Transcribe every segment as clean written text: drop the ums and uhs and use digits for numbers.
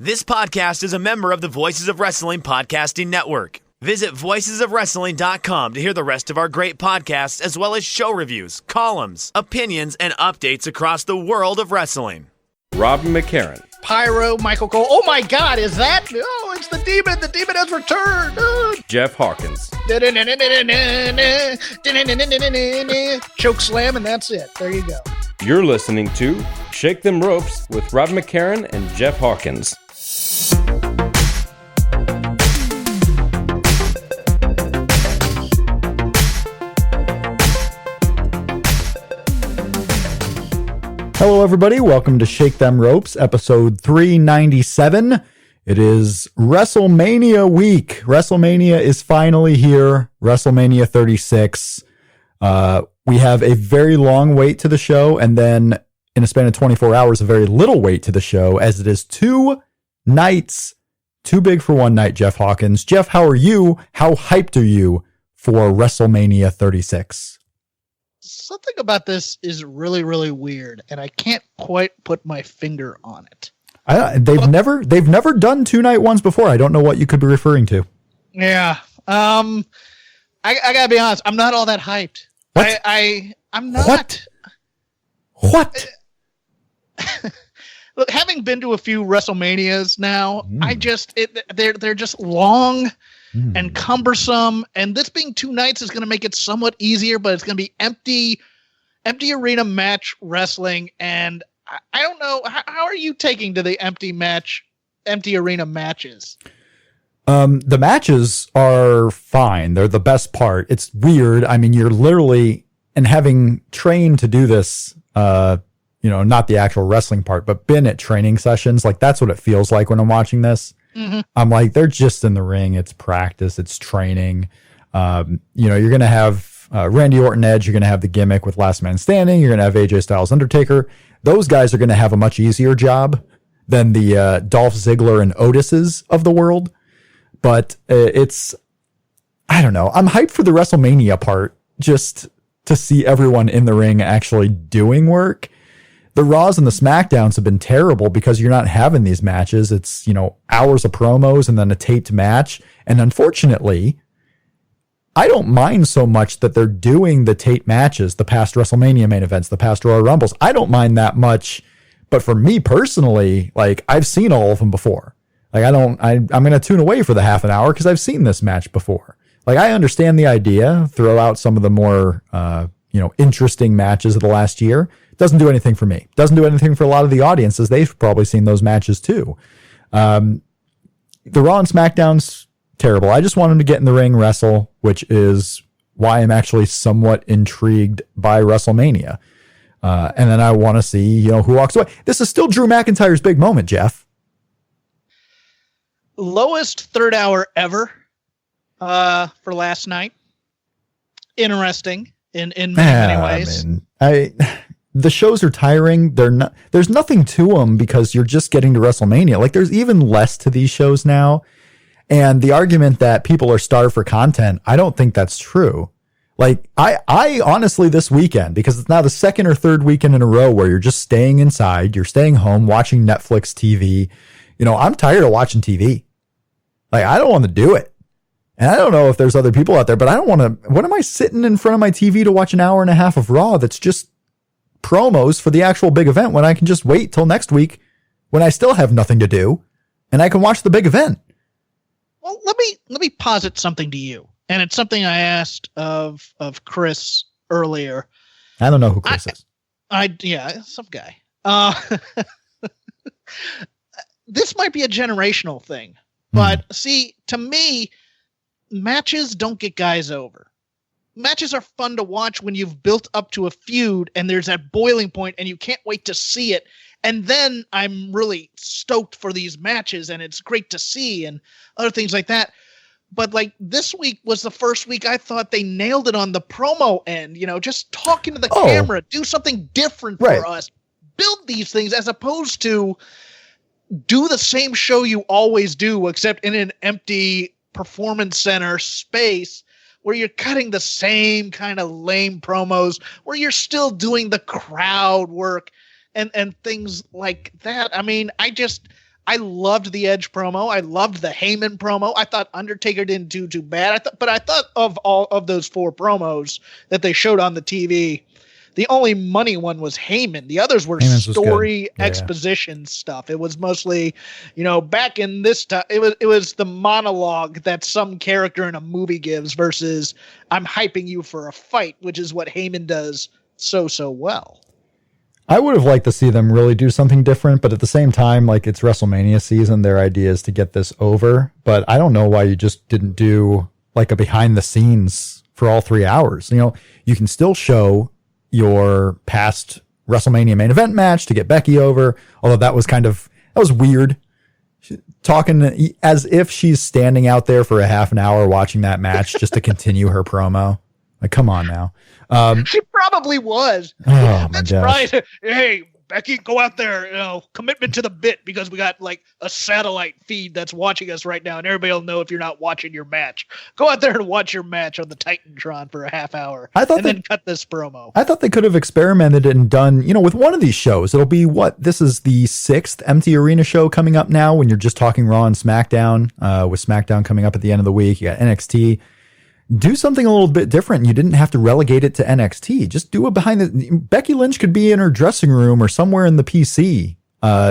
This podcast is a member of the Voices of Wrestling Podcasting Network. Visit voicesofwrestling.com to hear the rest of our great podcasts, as well as show reviews, columns, opinions, and updates across the world of wrestling. Robin McCarran. Pyro, Michael Cole. Oh my God, is that? Oh, it's the demon. The demon has returned. Oh. Jeff Hawkins. Choke slam, and that's it. There you go. You're listening to Shake Them Ropes with Robin McCarran and Jeff Hawkins. Hello, everybody. Welcome to Shake Them Ropes, episode 397. It is WrestleMania week. WrestleMania is finally here. WrestleMania 36. We have a very long wait to the show, and then in a span of 24 hours, a very little wait to the show, as it is 2 nights. Too big for one night, Jeff Hawkins. Jeff, how are you? How hyped are you for WrestleMania 36? Something about this is really, really weird, and I can't quite put my finger on it. They've never done 2-night ones before. I don't know what you could be referring to. Yeah. I gotta be honest. I'm not all that hyped. What? I'm not. What? Look, having been to a few WrestleManias now, they're just long and cumbersome, and this being 2 nights is going to make it somewhat easier, but it's going to be empty arena match wrestling, and I don't know, how are you taking to the empty arena matches? The matches are fine. They're the best part. It's weird. I mean, you're literally, and having trained to do this, not the actual wrestling part, but been at training sessions, like that's what it feels like when I'm watching this. Mm-hmm. I'm like, they're just in the ring. It's practice. It's training. You're going to have Randy Orton Edge. You're going to have the gimmick with Last Man Standing. You're going to have AJ Styles Undertaker. Those guys are going to have a much easier job than the Dolph Ziggler and Otis's of the world. But I don't know. I'm hyped for the WrestleMania part, just to see everyone in the ring actually doing work. The Raws and the SmackDowns have been terrible because you're not having these matches. It's, hours of promos and then a taped match. And unfortunately, I don't mind so much that they're doing the taped matches, the past WrestleMania main events, the past Royal Rumbles. I don't mind that much. But for me personally, like, I've seen all of them before. Like, I'm going to tune away for the half an hour because I've seen this match before. Like, I understand the idea, throw out some of the more, interesting matches of the last year. Doesn't do anything for me. Doesn't do anything for a lot of the audiences. They've probably seen those matches too. The Raw and SmackDown's terrible. I just want them to get in the ring, wrestle, which is why I'm actually somewhat intrigued by WrestleMania. And then I want to see, who walks away. This is still Drew McIntyre's big moment, Jeff. Lowest third hour ever for last night. Interesting in many ways. The shows are tiring. There's nothing to them because you're just getting to WrestleMania. Like, there's even less to these shows now. And the argument that people are starved for content, I don't think that's true. Like, I honestly, this weekend, because it's now the second or third weekend in a row where you're just staying inside, you're staying home, watching Netflix TV. I'm tired of watching TV. Like, I don't want to do it. And I don't know if there's other people out there, but I don't want to. What am I sitting in front of my TV to watch an hour and a half of Raw that's just promos for the actual big event when I can just wait till next week when I still have nothing to do and I can watch the big event? Well, let me posit something to you. And it's something I asked of Chris earlier. I don't know who Chris is. Yeah, some guy. This might be a generational thing, but see, to me, matches don't get guys over. Matches are fun to watch when you've built up to a feud and there's that boiling point and you can't wait to see it. And then I'm really stoked for these matches and it's great to see and other things like that. But like this week was the first week I thought they nailed it on the promo end, just talking to the camera, do something different for us, build these things as opposed to do the same show you always do, except in an empty performance center space where you're cutting the same kind of lame promos, where you're still doing the crowd work and things like that. I mean, I I loved the Edge promo. I loved the Heyman promo. I thought Undertaker didn't do too bad. I thought of all of those 4 promos that they showed on the TV, the only money one was Heyman. The others were story exposition stuff. It was mostly, back in this time, it was the monologue that some character in a movie gives versus I'm hyping you for a fight, which is what Heyman does so well. I would have liked to see them really do something different, but at the same time, like, it's WrestleMania season, their idea is to get this over. But I don't know why you just didn't do like a behind the scenes for all 3 hours. You can still show your past WrestleMania main event match to get Becky over, although that was weird. Talking as if she's standing out there for a half an hour watching that match just to continue her promo. Like, come on now. She probably was. Oh, that's right. Hey, Becky, go out there, commitment to the bit, because we got like a satellite feed that's watching us right now, and everybody will know if you're not watching your match. Go out there and watch your match on the Titantron for a half hour, then cut this promo. I thought they could have experimented and done, with one of these shows. It'll be this is the 6th Empty Arena show coming up now when you're just talking Raw and SmackDown, with SmackDown coming up at the end of the week. You got NXT. Do something a little bit different. You didn't have to relegate it to NXT. Just do it behind Becky Lynch could be in her dressing room or somewhere in the PC,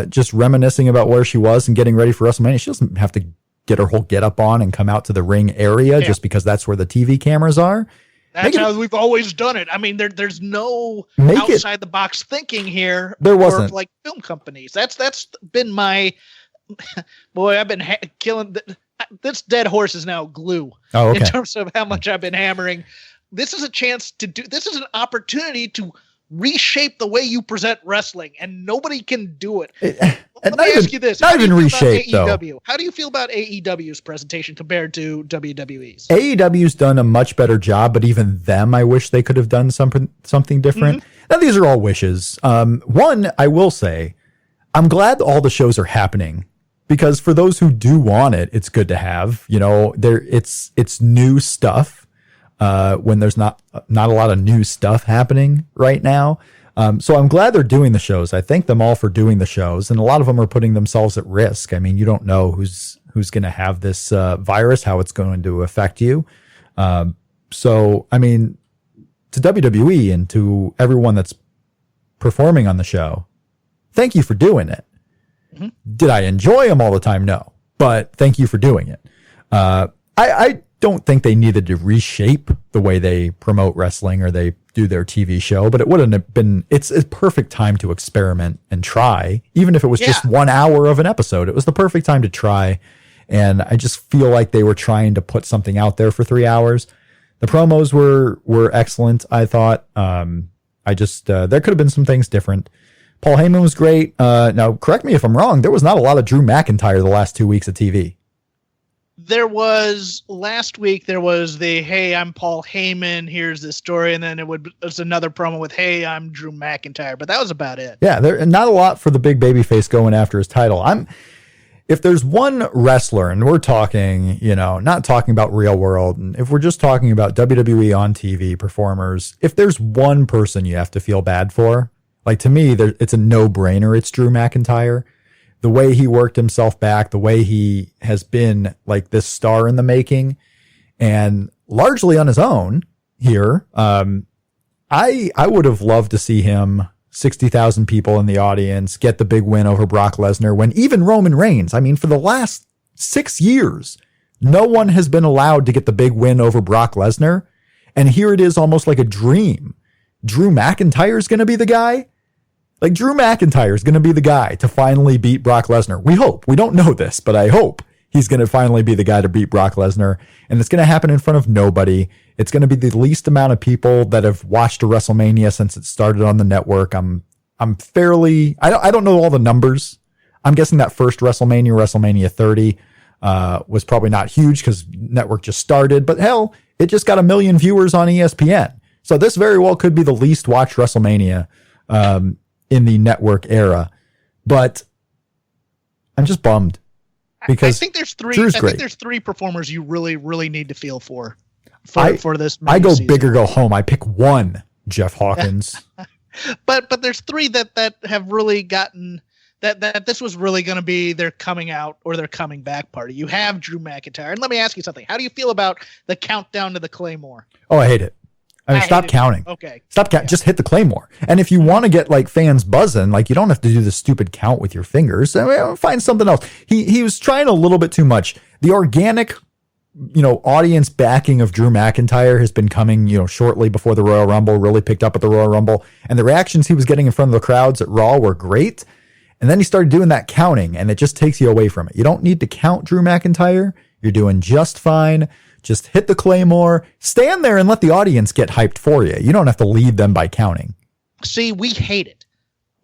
just reminiscing about where she was and getting ready for WrestleMania. She doesn't have to get her whole getup on and come out to the ring area just because that's where the TV cameras are. That's how we've always done it. I mean, there's no outside the box thinking here. There wasn't. For, like, film companies. That's been my boy. I've been killing. This dead horse is now glue in terms of how much I've been hammering. This is a chance this is an opportunity to reshape the way you present wrestling, and nobody can do it. Let me ask you this. Not even reshape, though. How do you feel about AEW's presentation compared to WWE's? AEW's done a much better job, but even them, I wish they could have done something different. Mm-hmm. Now, these are all wishes. One, I will say, I'm glad all the shows are happening. Because for those who do want it, it's good to have. It's new stuff when there's not a lot of new stuff happening right now. So I'm glad they're doing the shows. I thank them all for doing the shows, and a lot of them are putting themselves at risk. I mean, you don't know who's going to have this virus, how it's going to affect you. So I mean, to WWE and to everyone that's performing on the show, thank you for doing it. Mm-hmm. Did I enjoy them all the time? No, but thank you for doing it. I don't think they needed to reshape the way they promote wrestling or they do their TV show, but it wouldn't have been, it's a perfect time to experiment and try, even if it was just 1 hour of an episode. It was the perfect time to try. And I just feel like they were trying to put something out there for 3 hours. The promos were excellent, I thought. There could have been some things different. Paul Heyman was great. Now, correct me if I'm wrong. There was not a lot of Drew McIntyre the last 2 weeks of TV. There was last week. There was the "Hey, I'm Paul Heyman. Here's the story," and then it was another promo with "Hey, I'm Drew McIntyre." But that was about it. Yeah, there not a lot for the big babyface going after his title. If there's one wrestler, and we're talking, not talking about real world, and if we're just talking about WWE on TV performers, if there's one person you have to feel bad for. Like, to me, it's a no-brainer. It's Drew McIntyre. The way he worked himself back, the way he has been like this star in the making, and largely on his own here. I would have loved to see him, 60,000 people in the audience, get the big win over Brock Lesnar, when even Roman Reigns, I mean, for the last 6 years, no one has been allowed to get the big win over Brock Lesnar. And here it is, almost like a dream. Drew McIntyre is going to be the guy. Like, Drew McIntyre is going to be the guy to finally beat Brock Lesnar. We hope. We don't know this, but I hope he's going to finally be the guy to beat Brock Lesnar. And it's going to happen in front of nobody. It's going to be the least amount of people that have watched a WrestleMania since it started on the network. I don't know all the numbers. I'm guessing that first WrestleMania 30, was probably not huge because network just started, but hell, it just got 1 million viewers on ESPN. So this very well could be the least watched WrestleMania, in the network era, but I'm just bummed because I think there's three. Drew's I great. think there's 3 performers you really, really need to feel for this. I go season. big or go home. I pick one, Jeff Hawkins. but there's 3 that have really gotten that this was really going to be their coming out or their coming back party. You have Drew McIntyre. And let me ask you something. How do you feel about the countdown to the Claymore? Oh, I hate it. I mean, stop counting. Okay. Just hit the Claymore. And if you want to get like fans buzzing, like you don't have to do the stupid count with your fingers. I mean, find something else. He was trying a little bit too much. The organic, audience backing of Drew McIntyre has been coming, shortly before the Royal Rumble, really picked up at the Royal Rumble. And the reactions he was getting in front of the crowds at Raw were great. And then he started doing that counting, and it just takes you away from it. You don't need to count Drew McIntyre. You're doing just fine. Just hit the Claymore, stand there and let the audience get hyped for you. You don't have to lead them by counting. See, we hate it.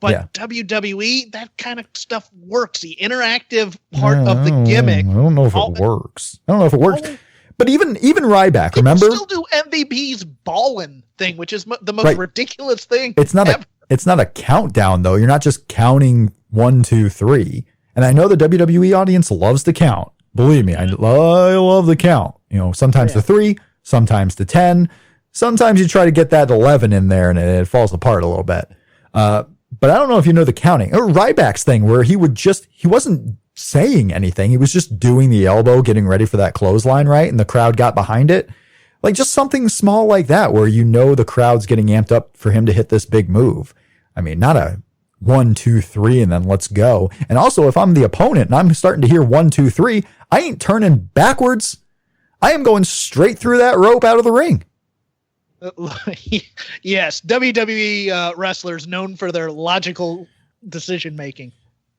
But WWE, that kind of stuff works. The interactive part of the gimmick. I don't know if it works. But even Ryback, remember? Still do MVP's ballin' thing, which is the most ridiculous thing ever. It's not a countdown, though. You're not just counting 1, 2, 3. And I know the WWE audience loves to count. Believe me, I love the count. Sometimes the 3, sometimes the 10. Sometimes you try to get that 11 in there and it falls apart a little bit. But I don't know if you know the counting. Or Ryback's thing where he wasn't saying anything. He was just doing the elbow, getting ready for that clothesline, right? And the crowd got behind it. Like just something small like that where the crowd's getting amped up for him to hit this big move. I mean, not a 1, 2, 3, and then let's go. And also, if I'm the opponent and I'm starting to hear 1, 2, 3, I ain't turning backwards. I am going straight through that rope out of the ring. Yes, WWE wrestlers known for their logical decision making.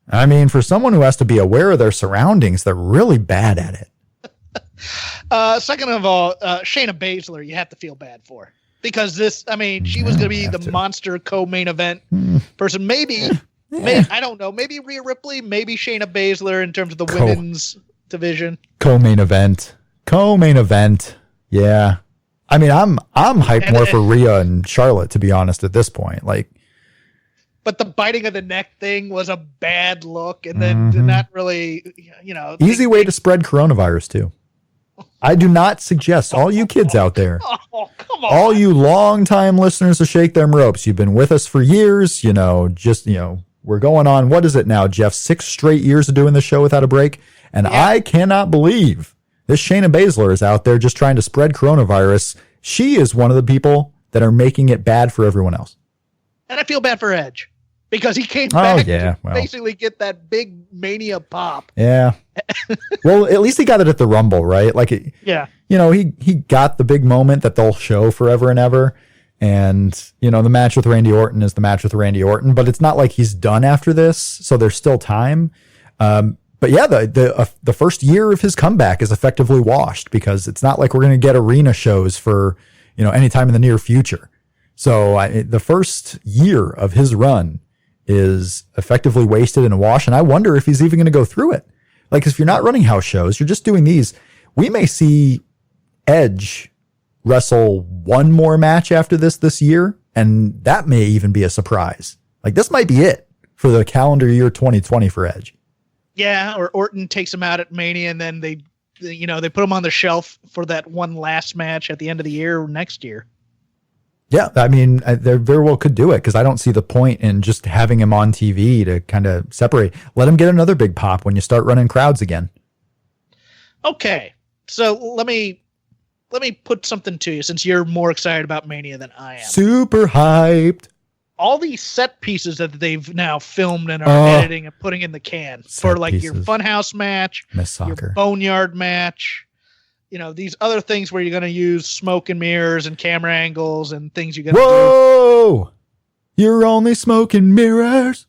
I mean, for someone who has to be aware of their surroundings, they're really bad at it. Second of all, Shayna Baszler, you have to feel bad for. Because she was going to be the monster co-main event person. Maybe, I don't know. Maybe Rhea Ripley, maybe Shayna Baszler in terms of the women's division. Co-main event. Yeah. I mean, I'm hyped more for Rhea and Charlotte, to be honest, at this point. But the biting of the neck thing was a bad look, and then not really, Easy way to spread coronavirus, too. I do not suggest all you kids out there, all you longtime listeners of Shake Them Ropes, you've been with us for years, we're going on, what is it now, Jeff, 6 straight years of doing the show without a break? And I cannot believe this Shayna Baszler is out there just trying to spread coronavirus. She is one of the people that are making it bad for everyone else. And I feel bad for Edge. Because he came back to basically get that big Mania pop. Yeah. Well, at least he got it at the Rumble, right? He got the big moment that they'll show forever and ever. And, the match with Randy Orton is the match with Randy Orton. But it's not like he's done after this. So there's still time. But yeah, the first year of his comeback is effectively washed because it's not like we're going to get arena shows for, any time in the near future. So the first year of his run is effectively wasted in a wash. And I wonder if he's even going to go through it. Like, if you're not running house shows, you're just doing these. We may see Edge wrestle one more match after this year. And that may even be a surprise. Like, this might be it for the calendar year 2020 for Edge. Yeah. Or Orton takes him out at Mania and then they put him on the shelf for that one last match at the end of the year next year. Yeah, I mean, they very well could do it because I don't see the point in just having him on TV to kind of separate. Let him get another big pop when you start running crowds again. Okay, so let me put something to you since you're more excited about Mania than I am. Super hyped. All these set pieces that they've now filmed and are editing and putting in the can for your Funhouse match, your Boneyard match. These other things where you're going to use smoke and mirrors and camera angles and things you're going to do. Whoa! You're only smoke and mirrors.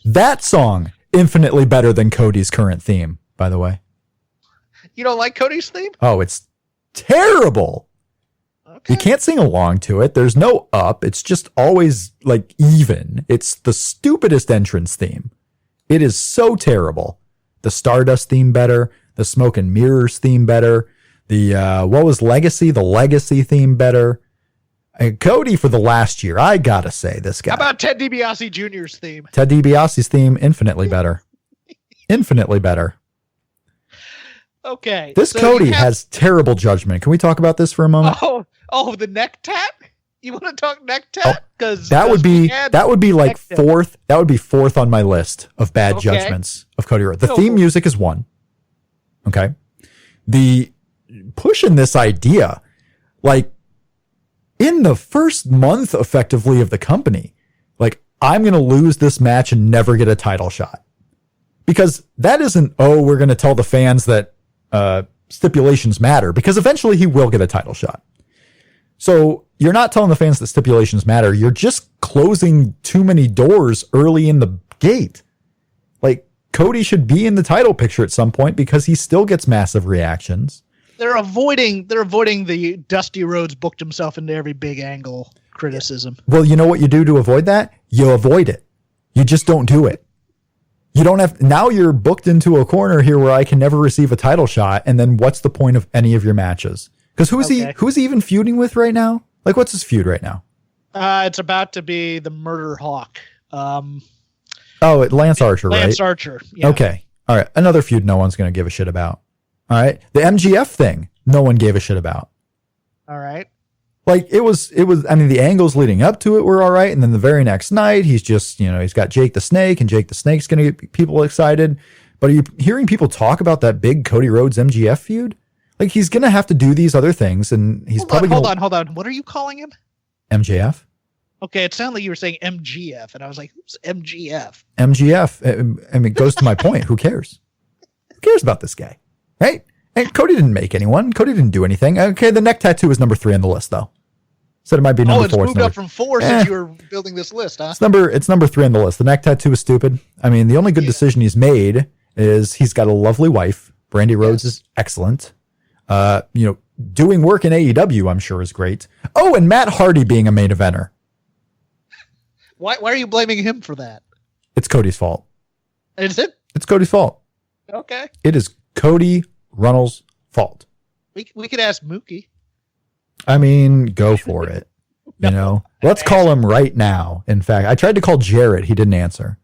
That song, infinitely better than Cody's current theme, by the way. You don't like Cody's theme? Oh, it's terrible. Okay. You can't sing along to it. There's no up. It's just always even. It's the stupidest entrance theme. It is so terrible. The Stardust theme better. The Smoke and Mirrors theme better. The, what was Legacy? The Legacy theme better. And Cody for the last year, I gotta say, this guy. How about Ted DiBiase Jr.'s theme? Ted DiBiase's theme, infinitely better. Infinitely better. Okay. This so Cody has terrible judgment. Can we talk about this for a moment? Oh, the neck tap? You want to talk neck tat? Because that would be like neck tat. fourth. That would be fourth on my list of bad judgments of Cody Rhodes. The theme music is one. Okay. The pushing this idea, like in the first month effectively of the company, like I'm going to lose this match and never get a title shot. Because that isn't, we're going to tell the fans that stipulations matter, because eventually he will get a title shot. So you're not telling the fans that stipulations matter. You're just closing too many doors early in the gate. Like Cody should be in the title picture at some point because he still gets massive reactions. They're avoiding the Dusty Rhodes booked himself into every big angle criticism. Well, you know what you do to avoid that? You avoid it. You just don't do it. You don't have, now you're booked into a corner here where I can never receive a title shot. And then what's the point of any of your matches? Because who's he even feuding with right now? Like, what's his feud right now? It's about to be the Murder Hawk. Lance Archer, right? Lance Archer. Yeah. Okay. All right. Another feud no one's going to give a shit about. All right. The MGF thing, no one gave a shit about. All right. Like it was, I mean, the angles leading up to it were all right. And then the very next night, he's just, he's got Jake the Snake, and Jake the Snake's going to get people excited. But are you hearing people talk about that big Cody Rhodes MGF feud? Like he's going to have to do these other things, and he's hold on. What are you calling him? MJF. Okay. It sounded like you were saying MGF, and I was like, who's MGF? MGF. I mean, it goes to my point. Who cares? Who cares about this guy? Right? And Cody didn't make anyone. Cody didn't do anything. Okay. The neck tattoo is number 3 on the list though. Said it might be number 4. It's moved up from 4 since you were building this list, huh? It's number 3 on the list. The neck tattoo is stupid. I mean, the only good decision he's made is he's got a lovely wife. Brandy Rhodes is excellent. Doing work in AEW, I'm sure, is great. Oh, and Matt Hardy being a main eventer. Why are you blaming him for that? It's Cody's fault. Is it? It's Cody's fault. Okay. It is Cody Runnels' fault. We could ask Mookie. I mean, go for it. Let's call him right now. In fact, I tried to call Jarrett. He didn't answer.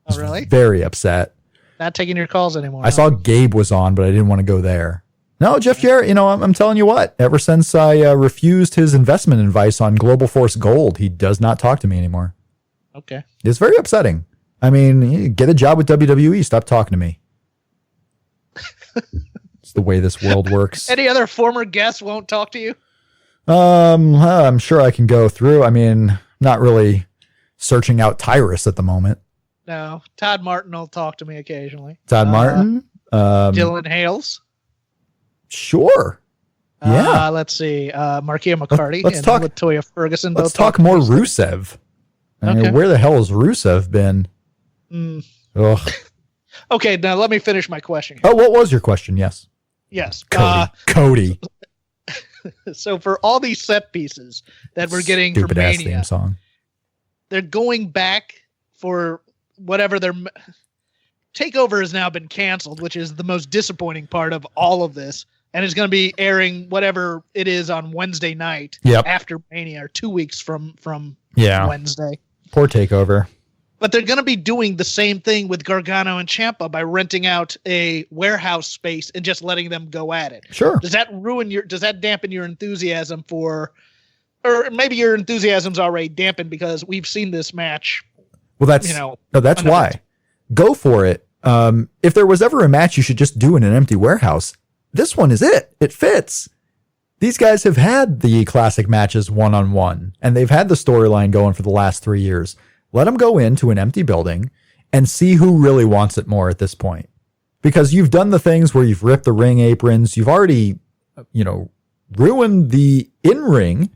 Oh, really? Very upset. Not taking your calls anymore. I saw Gabe was on, but I didn't want to go there. No, Jeff Jarrett, I'm telling you what, ever since I refused his investment advice on Global Force Gold, he does not talk to me anymore. Okay. It's very upsetting. I mean, get a job with WWE. Stop talking to me. It's the way this world works. Any other former guests won't talk to you? I'm sure I can go through. I mean, not really searching out Tyrus at the moment. No, Todd Martin will talk to me occasionally. Todd Martin? Dylan Hales? Sure. Yeah. Let's see. Markia McCarty and Latoya Ferguson. Let's talk more Rusev. I mean, where the hell has Rusev been? Ugh. Okay, now let me finish my question here. Oh, what was your question? Yes. Yes. Cody. So for all these set pieces that we're getting Stupid from ass Mania, theme song, they're going back for whatever their takeover has now been canceled, which is the most disappointing part of all of this. And it's going to be airing whatever it is on Wednesday night after Mania, or 2 weeks from Wednesday. Poor takeover. But they're going to be doing the same thing with Gargano and Ciampa by renting out a warehouse space and just letting them go at it. Sure. Does that dampen your enthusiasm or maybe your enthusiasm's already dampened because we've seen this match. Well, that's why. Go for it. If there was ever a match you should just do in an empty warehouse, this one is it. It fits. These guys have had the classic matches one-on-one, and they've had the storyline going for the last 3 years. Let them go into an empty building and see who really wants it more at this point. Because you've done the things where you've ripped the ring aprons. You've already, ruined the in-ring.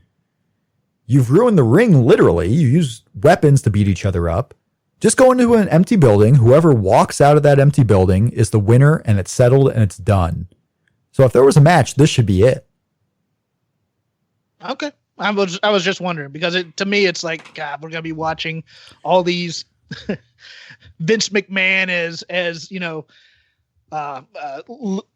You've ruined the ring, literally. You use weapons to beat each other up. Just go into an empty building. Whoever walks out of that empty building is the winner, and it's settled and it's done. So if there was a match, this should be it. Okay. I was just wondering because to me it's like, God, we're gonna be watching all these Vince McMahon as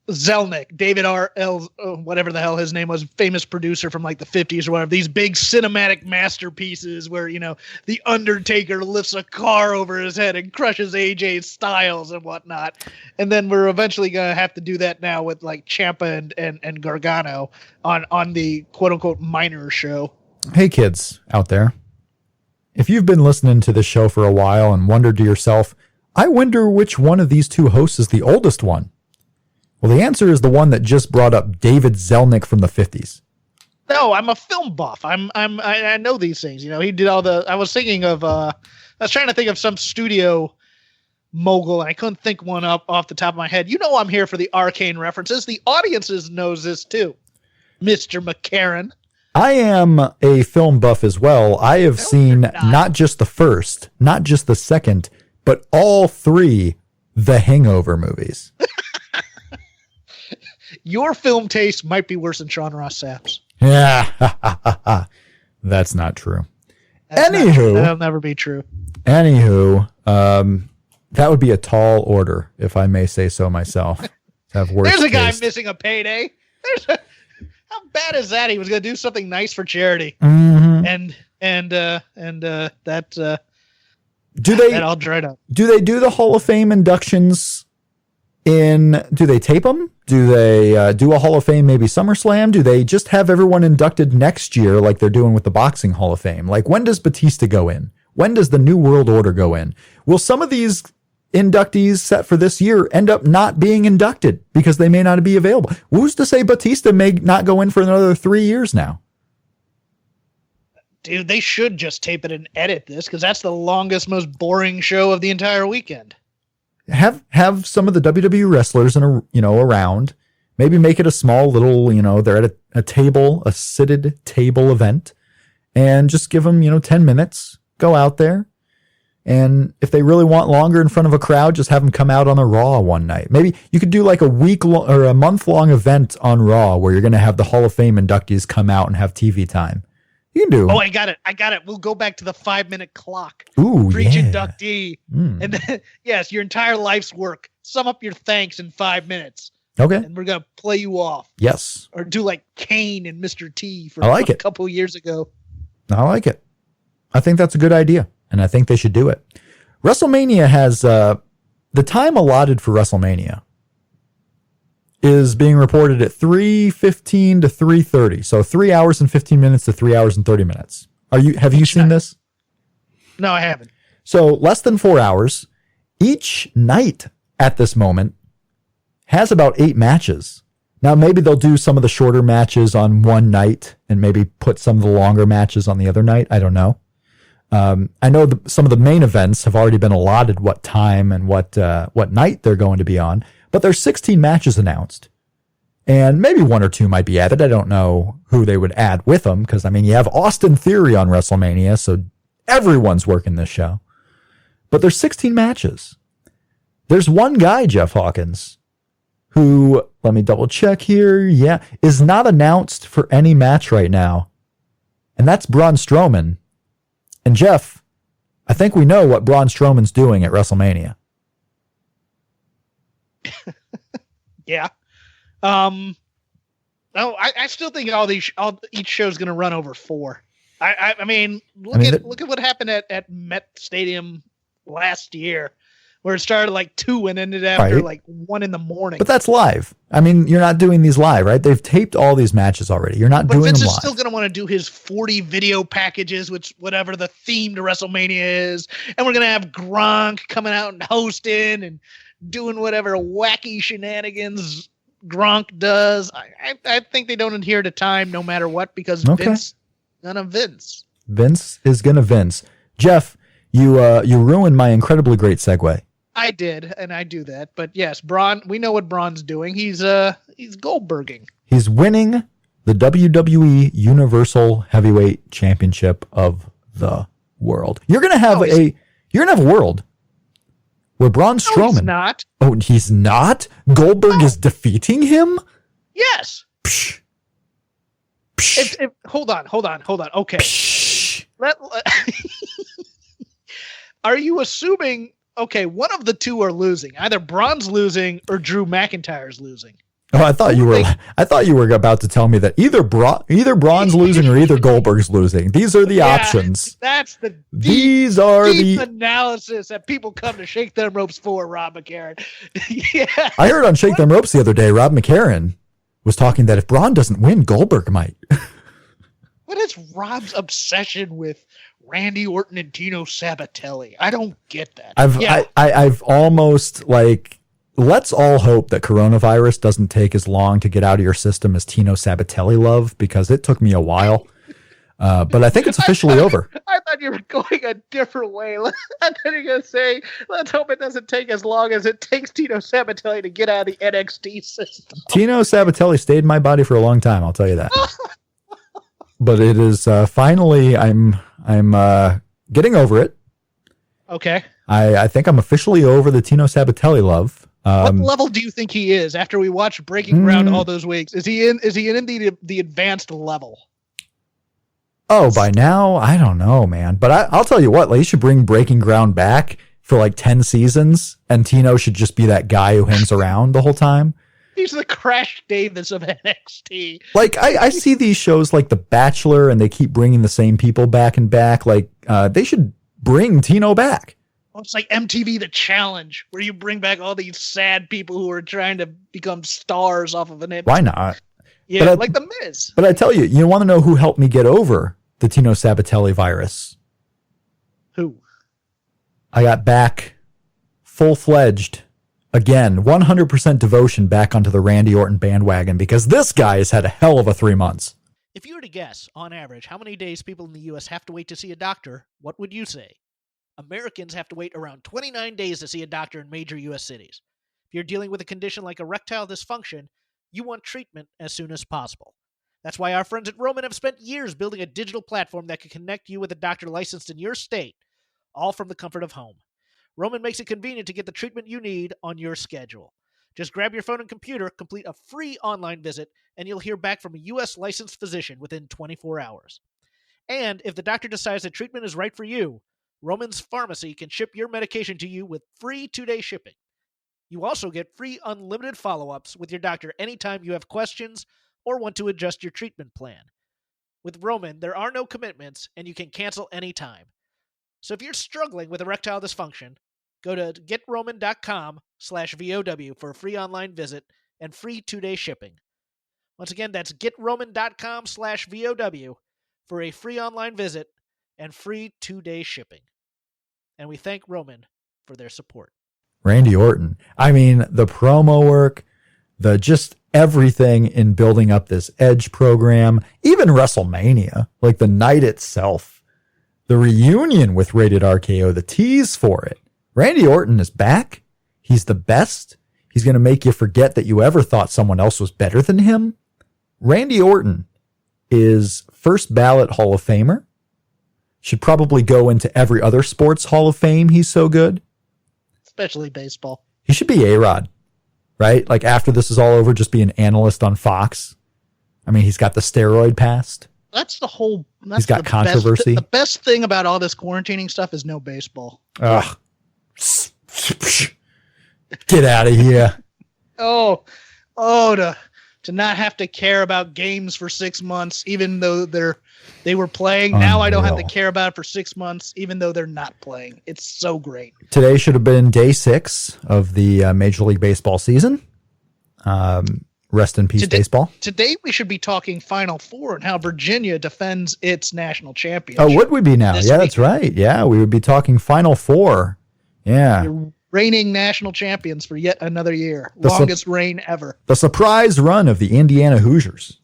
Zelnick, David R.L. Whatever the hell his name was, famous producer from like the 50s or whatever. These big cinematic masterpieces where the Undertaker lifts a car over his head and crushes AJ Styles and whatnot, and then we're eventually gonna have to do that now with like Ciampa and Gargano on the quote unquote minor show. Hey kids out there. If you've been listening to this show for a while and wondered to yourself, I wonder which one of these two hosts is the oldest one. Well, the answer is the one that just brought up David Zelnick from the 50s. No, I'm a film buff. I know these things. You know, he did all the. I was thinking of. I was trying to think of some studio mogul, and I couldn't think one up off the top of my head. You know, I'm here for the arcane references. The audiences knows this too, Mr. McCarran. I am a film buff as well. I have seen not just the first, not just the second, but all three The Hangover movies. Your film taste might be worse than Sean Ross Sapp's. Yeah, that's not true. That'll never be true. Anywho, that would be a tall order, if I may say so myself. Have worse There's a guy taste. missing a payday. How bad is that? He was going to do something nice for charity, Mm-hmm. that all dried up. Do they do the Hall of Fame inductions? Do they tape them? Do they do a Hall of Fame, maybe SummerSlam? Do they just have everyone inducted next year like they're doing with the Boxing Hall of Fame? Like, when does Batista go in? When does the New World Order go in? Will some of these inductees set for this year end up not being inducted because they may not be available? Who's to say Batista may not go in for another 3 years now? Dude, they should just tape it and edit this because that's the longest, most boring show of the entire weekend. Have some of the WWE wrestlers around. Maybe make it a small little, they're at a table, a seated table event, and just give them, 10 minutes. Go out there. And if they really want longer in front of a crowd, just have them come out on a Raw one night. Maybe you could do like a week-long or a month-long event on Raw where you're going to have the Hall of Fame inductees come out and have TV time. You can do. Oh, I got it. We'll go back to the 5-minute clock. Ooh, for each yeah. inductee. And then, yes, your entire life's work. Sum up your thanks in 5 minutes. Okay. And we're going to play you off. Yes. Or do like Kane and Mr. T for a couple years ago. I like it. I think that's a good idea, and I think they should do it. WrestleMania has the time allotted for WrestleMania is being reported at 3:15 to 3:30. So 3 hours and 15 minutes to 3 hours and 30 minutes. Have you seen this? No, I haven't. So less than 4 hours. Each night at this moment has about 8 matches. Now, maybe they'll do some of the shorter matches on one night and maybe put some of the longer matches on the other night. I don't know. I know some of the main events have already been allotted what time and what night they're going to be on, but there's 16 matches announced. And maybe 1 or 2 might be added. I don't know who they would add with them because, you have Austin Theory on WrestleMania, so everyone's working this show. But there's 16 matches. There's one guy, Jeff Hawkins, who, let me double check here, is not announced for any match right now. And that's Braun Strowman. And Jeff, I think we know what Braun Strowman's doing at WrestleMania. Yeah. I still think each show's going to run over 4. Look at what happened at Met Stadium last year, where it started like 2 and ended after like 1 in the morning. But that's live. You're not doing these live, right? They've taped all these matches already. You're not doing Vince them live. But Vince is still going to want to do his 40 video packages, which whatever the theme to WrestleMania is, and we're going to have Gronk coming out and hosting and doing whatever wacky shenanigans Gronk does. I think they don't adhere to time no matter what because Vince gonna Vince. Vince is gonna Vince. Jeff, you ruined my incredibly great segue. I did, and I do that. But yes, Braun, we know what Braun's doing. He's Goldberging. He's winning the WWE Universal Heavyweight Championship of the world. You're gonna have a world where Braun Strowman. No, he's not. Oh, he's not? Goldberg is defeating him? Yes. Psh. Hold on. Okay. Are you assuming, one of the two are losing? Either Braun's losing or Drew McIntyre's losing. Oh, I thought you were about to tell me that either Braun's losing or either Goldberg's losing. These are the options. That's the deep analysis that people come to Shake Them Ropes for, Rob McCarran. Yeah. I heard on Shake Them Ropes the other day, Rob McCarran was talking that if Braun doesn't win, Goldberg might. What is Rob's obsession with Randy Orton and Tino Sabatelli? I don't get that. I've almost like, let's all hope that coronavirus doesn't take as long to get out of your system as Tino Sabatelli love, because it took me a while. But I think it's officially over. I thought you were going a different way. I thought you were going to say, let's hope it doesn't take as long as it takes Tino Sabatelli to get out of the NXT system. Tino Sabatelli stayed in my body for a long time, I'll tell you that. But it is finally, I'm getting over it. Okay. I think I'm officially over the Tino Sabatelli love. What level do you think he is after we watched Breaking Ground all those weeks? Is he in the advanced level? Oh, by now, I don't know, man. But I'll tell you what, like, you should bring Breaking Ground back for like 10 seasons, and Tino should just be that guy who hangs around the whole time. He's the Crash Davis of NXT. Like, I see these shows like The Bachelor, and they keep bringing the same people back and back. Like, they should bring Tino back. Oh, it's like MTV The Challenge, where you bring back all these sad people who are trying to become stars off of an image. Why not? Yeah, like The Miz. But I tell you, you want to know who helped me get over the Tino Sabatelli virus? Who? I got back full-fledged, again, 100% devotion back onto the Randy Orton bandwagon, because this guy has had a hell of a 3 months. If you were to guess, on average, how many days people in the U.S. have to wait to see a doctor, what would you say? Americans have to wait around 29 days to see a doctor in major U.S. cities. If you're dealing with a condition like erectile dysfunction, you want treatment as soon as possible. That's why our friends at Roman have spent years building a digital platform that can connect you with a doctor licensed in your state, all from the comfort of home. Roman makes it convenient to get the treatment you need on your schedule. Just grab your phone and computer, complete a free online visit, and you'll hear back from a U.S. licensed physician within 24 hours. And if the doctor decides that treatment is right for you, Roman's Pharmacy can ship your medication to you with free 2-day shipping. You also get free unlimited follow-ups with your doctor anytime you have questions or want to adjust your treatment plan. With Roman, there are no commitments, and you can cancel anytime. So if you're struggling with erectile dysfunction, go to getroman.com/VOW for a free online visit and free 2-day shipping. Once again, that's getroman.com/VOW for a free online visit and free 2-day shipping. And we thank Roman for their support. Randy Orton. I mean, the promo work, the just everything in building up this Edge program, even WrestleMania, like the night itself, the reunion with Rated RKO, the tease for it. Randy Orton is back. He's the best. He's going to make you forget that you ever thought someone else was better than him. Randy Orton is first ballot Hall of Famer. Should probably go into every other sports Hall of Fame. He's so good. Especially baseball. He should be A-Rod, right? Like after this is all over, just be an analyst on Fox. I mean, he's got the steroid past. That's the whole. He's got controversy. The best thing about all this quarantining stuff is no baseball. Ugh. Get out of here. To not have to care about games for 6 months, even though they were playing. Unreal. Now I don't have to care about it for 6 months, even though they're not playing. It's so great. Today should have been day 6 of the Major League Baseball season. Rest in peace, baseball. Today we should be talking Final Four and how Virginia defends its national championship. Oh, would we be now? Yeah, that's right. Yeah, we would be talking Final Four. Yeah. You're reigning national champions for yet another year. Longest reign ever. The surprise run of the Indiana Hoosiers.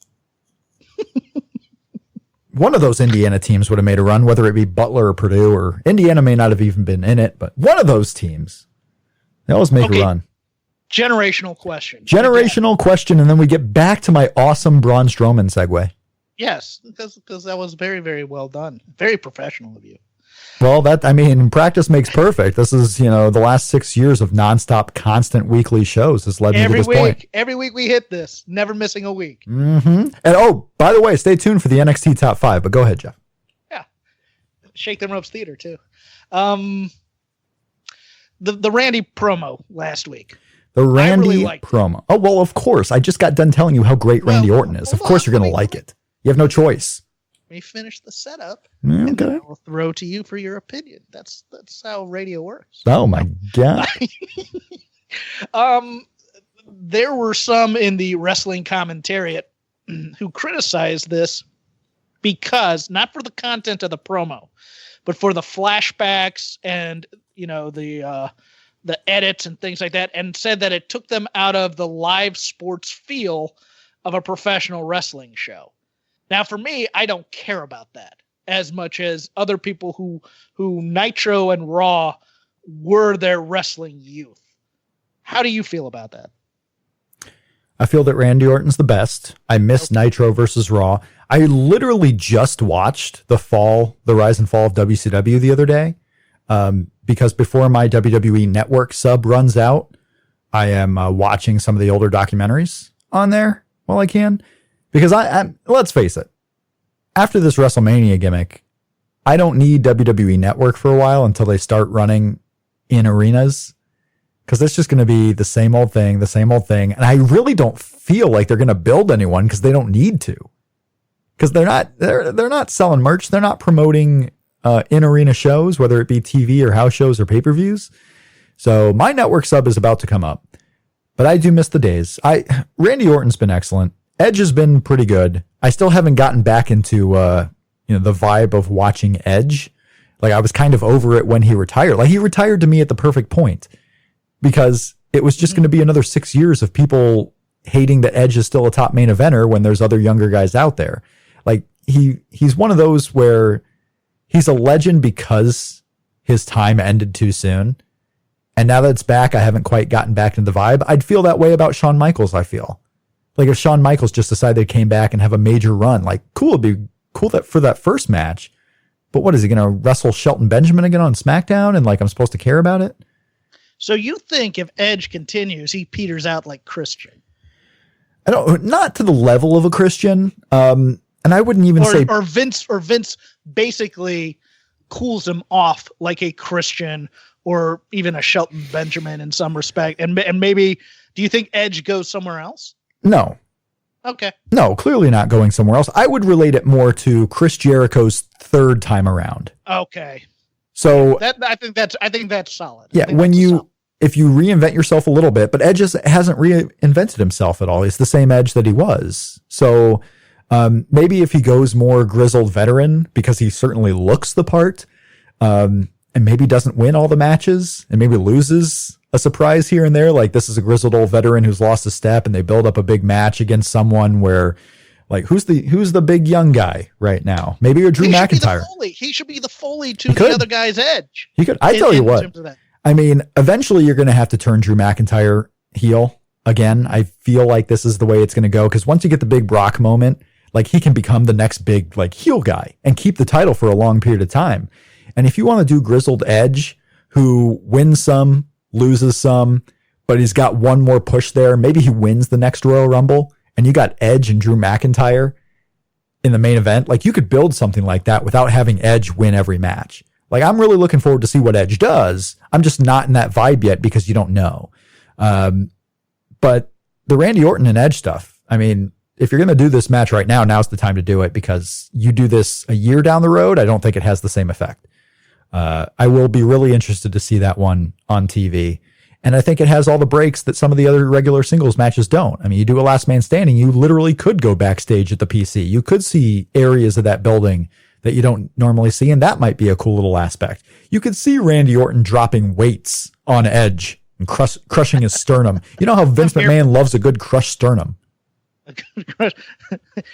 One of those Indiana teams would have made a run, whether it be Butler or Purdue, or Indiana may not have even been in it, but one of those teams. They always make a run. Generational question. Question, and then we get back to my awesome Braun Strowman segue. Yes, because that was very, very well done. Very professional of you. Well, practice makes perfect. This is, the last 6 years of nonstop, constant weekly shows has led me to this point. Every week we hit this, never missing a week. Mm-hmm. And by the way, stay tuned for the NXT Top 5, but go ahead, Jeff. Yeah. Shake Them Ropes Theater, too. The Randy promo last week. The Randy promo. Oh, well, of course. I just got done telling you how great Randy Orton is. Of course you're going to like it. You have no choice. Let me finish the setup, okay. And then I will throw to you for your opinion. That's how radio works. Oh, my God. There were some in the wrestling commentariat who criticized this because not for the content of the promo, but for the flashbacks and the edits and things like that, and said that it took them out of the live sports feel of a professional wrestling show. Now, for me, I don't care about that as much as other people who Nitro and Raw were their wrestling youth. How do you feel about that? I feel that Randy Orton's the best. I miss Nitro versus Raw. I literally just watched the rise and fall of WCW the other day, because before my WWE Network sub runs out, I am watching some of the older documentaries on there while I can. Because let's face it, after this WrestleMania gimmick, I don't need WWE Network for a while until they start running in arenas. Because it's just going to be the same old thing. And I really don't feel like they're going to build anyone because they don't need to. Because they're not selling merch. They're not promoting in-arena shows, whether it be TV or house shows or pay-per-views. So my network sub is about to come up. But I do miss the days. Randy Orton's been excellent. Edge has been pretty good. I still haven't gotten back into the vibe of watching Edge. Like, I was kind of over it when he retired. Like, he retired to me at the perfect point. Because it was just going to be another 6 years of people hating that Edge is still a top main eventer when there's other younger guys out there. Like, he's one of those where he's a legend because his time ended too soon. And now that it's back, I haven't quite gotten back into the vibe. I'd feel that way about Shawn Michaels, I feel. Like, if Shawn Michaels just decided they came back and have a major run, like, cool, it'd be cool that for that first match. But what, is he going to wrestle Shelton Benjamin again on SmackDown and, like, I'm supposed to care about it? So you think if Edge continues, he peters out like Christian? I don't, not to the level of a Christian. And I wouldn't even say, or Vince basically cools him off like a Christian or even a Shelton Benjamin in some respect. And maybe, do you think Edge goes somewhere else? No. Okay. No, clearly not going somewhere else. I would relate it more to Chris Jericho's third time around. Okay. So I think that's solid. Yeah, if you reinvent yourself a little bit, but Edge hasn't reinvented himself at all. He's the same Edge that he was. So maybe if he goes more grizzled veteran, because he certainly looks the part, and maybe doesn't win all the matches, and maybe loses a surprise here and there, like this is a grizzled old veteran who's lost a step, and they build up a big match against someone where, like, who's the big young guy right now? Maybe a Drew McIntyre. He should be the Foley to the other guy's Edge. He could. I tell you what. I mean, eventually you're going to have to turn Drew McIntyre heel again. I feel like this is the way it's going to go, because once you get the big Brock moment, like, he can become the next big, like, heel guy and keep the title for a long period of time. And if you want to do grizzled Edge, who wins some, loses some, but he's got one more push there, maybe he wins the next Royal Rumble, and you got Edge and Drew McIntyre in the main event, like, you could build something like that without having Edge win every match. Like, I'm really looking forward to see what Edge does. I'm just not in that vibe yet because you don't know. But the Randy Orton and Edge stuff, I mean, if you're going to do this match right now, now's the time to do it, because you do this a year down the road, I don't think it has the same effect. I will be really interested to see that one on TV. And I think it has all the breaks that some of the other regular singles matches don't. I mean, you do a last man standing, you literally could go backstage at the PC. You could see areas of that building that you don't normally see, and that might be a cool little aspect. You could see Randy Orton dropping weights on Edge and crushing his sternum. You know how Vince McMahon loves a good crushed sternum.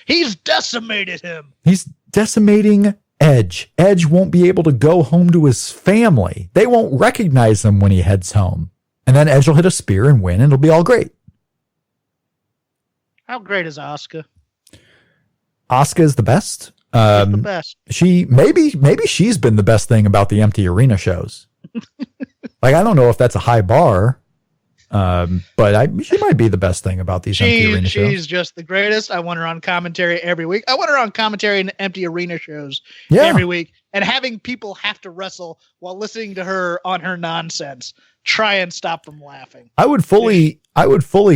He's decimated him. He's decimating Edge. Edge won't be able to go home to his family. They won't recognize him when he heads home. And then Edge will hit a spear and win, and it'll be all great. How great is Asuka? Asuka is the best. The best. She maybe she's been the best thing about the empty arena shows. Like, I don't know if that's a high bar, but she might be the best thing about these empty arena shows. She's just the greatest. I want her on commentary every week. I want her on commentary in empty arena shows every week, and having people have to wrestle while listening to her on her nonsense. Try and stop them laughing. I would fully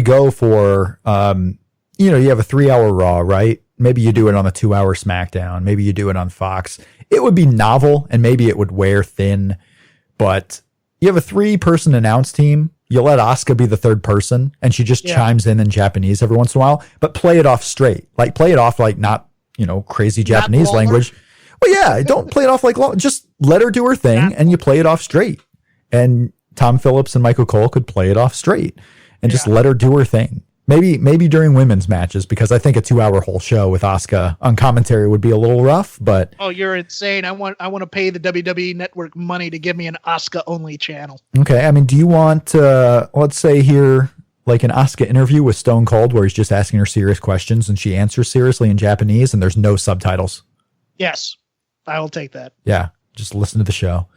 go for, you have a 3-hour Raw, right? Maybe you do it on a 2-hour SmackDown. Maybe you do it on Fox. It would be novel, and maybe it would wear thin, but you have a 3-person announce team. You let Asuka be the third person, and she just chimes in Japanese every once in a while, but play it off straight. Like, play it off like not crazy Japanese language. Well, yeah, don't play it off like just let her do her thing and you play it off straight. And Tom Phillips and Michael Cole could play it off straight and just let her do her thing. Maybe during women's matches, because I think a 2-hour whole show with Asuka on commentary would be a little rough, but you're insane. I want to pay the WWE network money to give me an Asuka only channel. Okay. I mean, do you want, let's say here, like an Asuka interview with Stone Cold where he's just asking her serious questions and she answers seriously in Japanese and there's no subtitles? Yes, I will take that. Yeah. Just listen to the show.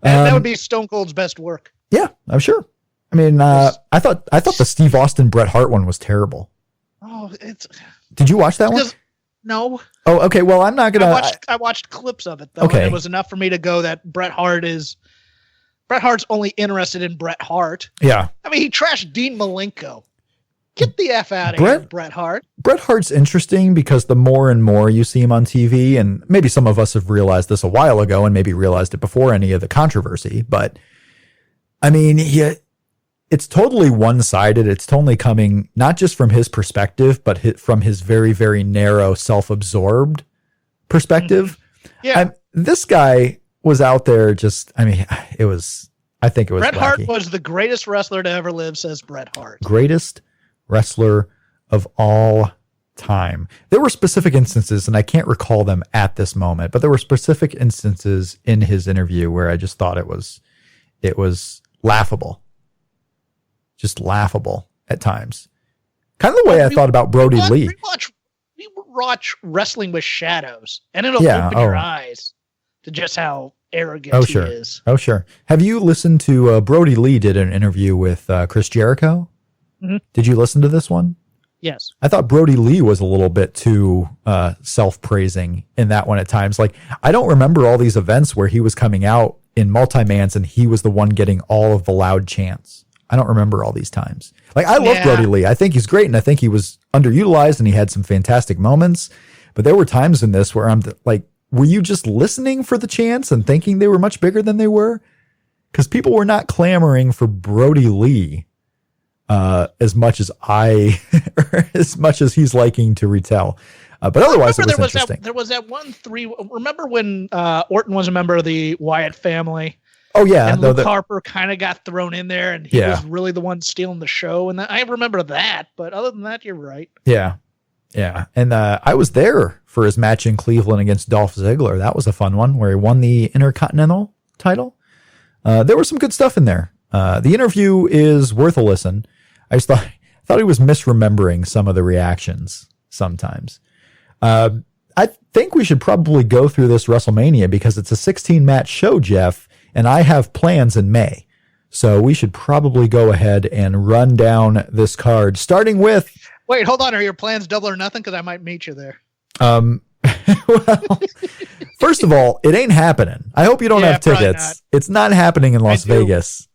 That would be Stone Cold's best work. Yeah, I'm sure. I mean, I thought the Steve Austin Bret Hart one was terrible. Oh, Did you watch that one? No. Oh, okay. Well, I'm not gonna. I watched clips of it though. Okay. And it was enough for me to go that Bret Hart's only interested in Bret Hart. Yeah. I mean, he trashed Dean Malenko. Get the F out of here, Bret Hart. Bret Hart's interesting because the more and more you see him on TV, and maybe some of us have realized this a while ago and maybe realized it before any of the controversy, but I mean, it's totally one-sided. It's totally coming not just from his perspective, but from his very, very narrow, self-absorbed perspective. Mm-hmm. Yeah. This guy was out there I think it was Bret wacky. Hart was the greatest wrestler to ever live, says Bret Hart. Greatest wrestler of all time. There were specific instances, and I can't recall them at this moment, but there were specific instances in his interview where I just thought it was laughable. Just laughable at times. Kind of the way I thought about Brody Lee. We watch Wrestling with Shadows, and it'll open your eyes to just how arrogant he is. Oh, sure. Have you listened to Brody Lee did an interview with Chris Jericho? Mm-hmm. Did you listen to this one? Yes. I thought Brody Lee was a little bit too self-praising in that one at times. Like, I don't remember all these events where he was coming out in multi-mans and he was the one getting all of the loud chants. I don't remember all these times. Like, I love Brody Lee. I think he's great, and I think he was underutilized, and he had some fantastic moments. But there were times in this where I'm like, were you just listening for the chants and thinking they were much bigger than they were? Because people were not clamoring for Brody Lee as much as as much as he's liking to retell. But otherwise, it was interesting. There was that remember when Orton was a member of the Wyatt family? Oh, yeah. And Luke Harper kind of got thrown in there, and he was really the one stealing the show. And I remember that. But other than that, you're right. Yeah. Yeah. And I was there for his match in Cleveland against Dolph Ziggler. That was a fun one where he won the Intercontinental title. There was some good stuff in there. The interview is worth a listen. I just thought he was misremembering some of the reactions sometimes. I think we should probably go through this WrestleMania because it's a 16-match show, Jeff, and I have plans in May. So we should probably go ahead and run down this card, starting with... Wait, hold on. Are your plans double or nothing? Because I might meet you there. Well, first of all, it ain't happening. I hope you don't have tickets. Not. It's not happening in Las Vegas.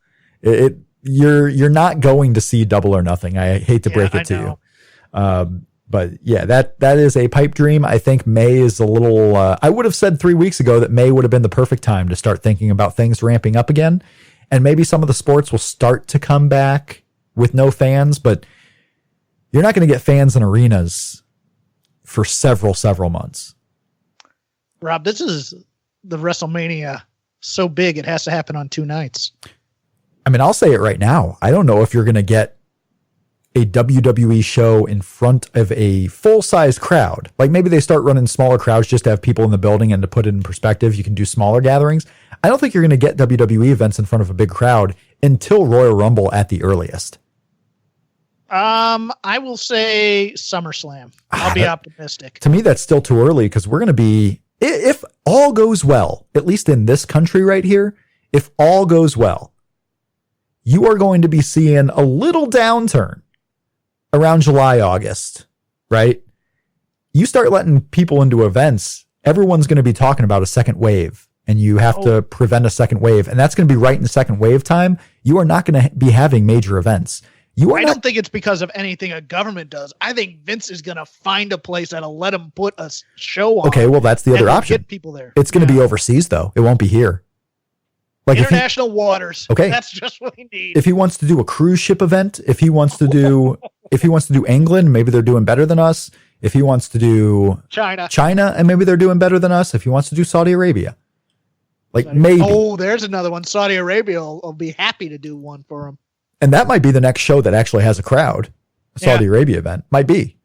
You're not going to see Double or Nothing. I hate to break it to you. But yeah, that is a pipe dream. I think May is a little, I would have said 3 weeks ago that May would have been the perfect time to start thinking about things ramping up again. And maybe some of the sports will start to come back with no fans, but you're not going to get fans in arenas for several months. Rob, this is the WrestleMania so big it has to happen on 2 nights. I mean, I'll say it right now. I don't know if you're going to get a WWE show in front of a full-size crowd. Like maybe they start running smaller crowds just to have people in the building, and to put it in perspective, you can do smaller gatherings. I don't think you're going to get WWE events in front of a big crowd until Royal Rumble at the earliest. I will say SummerSlam. I'll be optimistic. To me, that's still too early because we're going to be, if all goes well, at least in this country right here, if all goes well, you are going to be seeing a little downturn around July, August, right? You start letting people into events, everyone's going to be talking about a second wave, and you have to prevent a second wave. And that's going to be right in the second wave time. You are not going to be having major events. I don't think it's because of anything a government does. I think Vince is going to find a place that'll let him put a show on. Okay, well, that's the other option. Get people there. It's going to be overseas, though. It won't be here. Like international waters. Okay, that's just what he needs. If he wants to do a cruise ship event, if he wants to do England, maybe they're doing better than us. If he wants to do China, and maybe they're doing better than us. If he wants to do Saudi Arabia, maybe. Oh, there's another one. Saudi Arabia will be happy to do one for him. And that might be the next show that actually has a crowd. A Saudi Arabia event might be,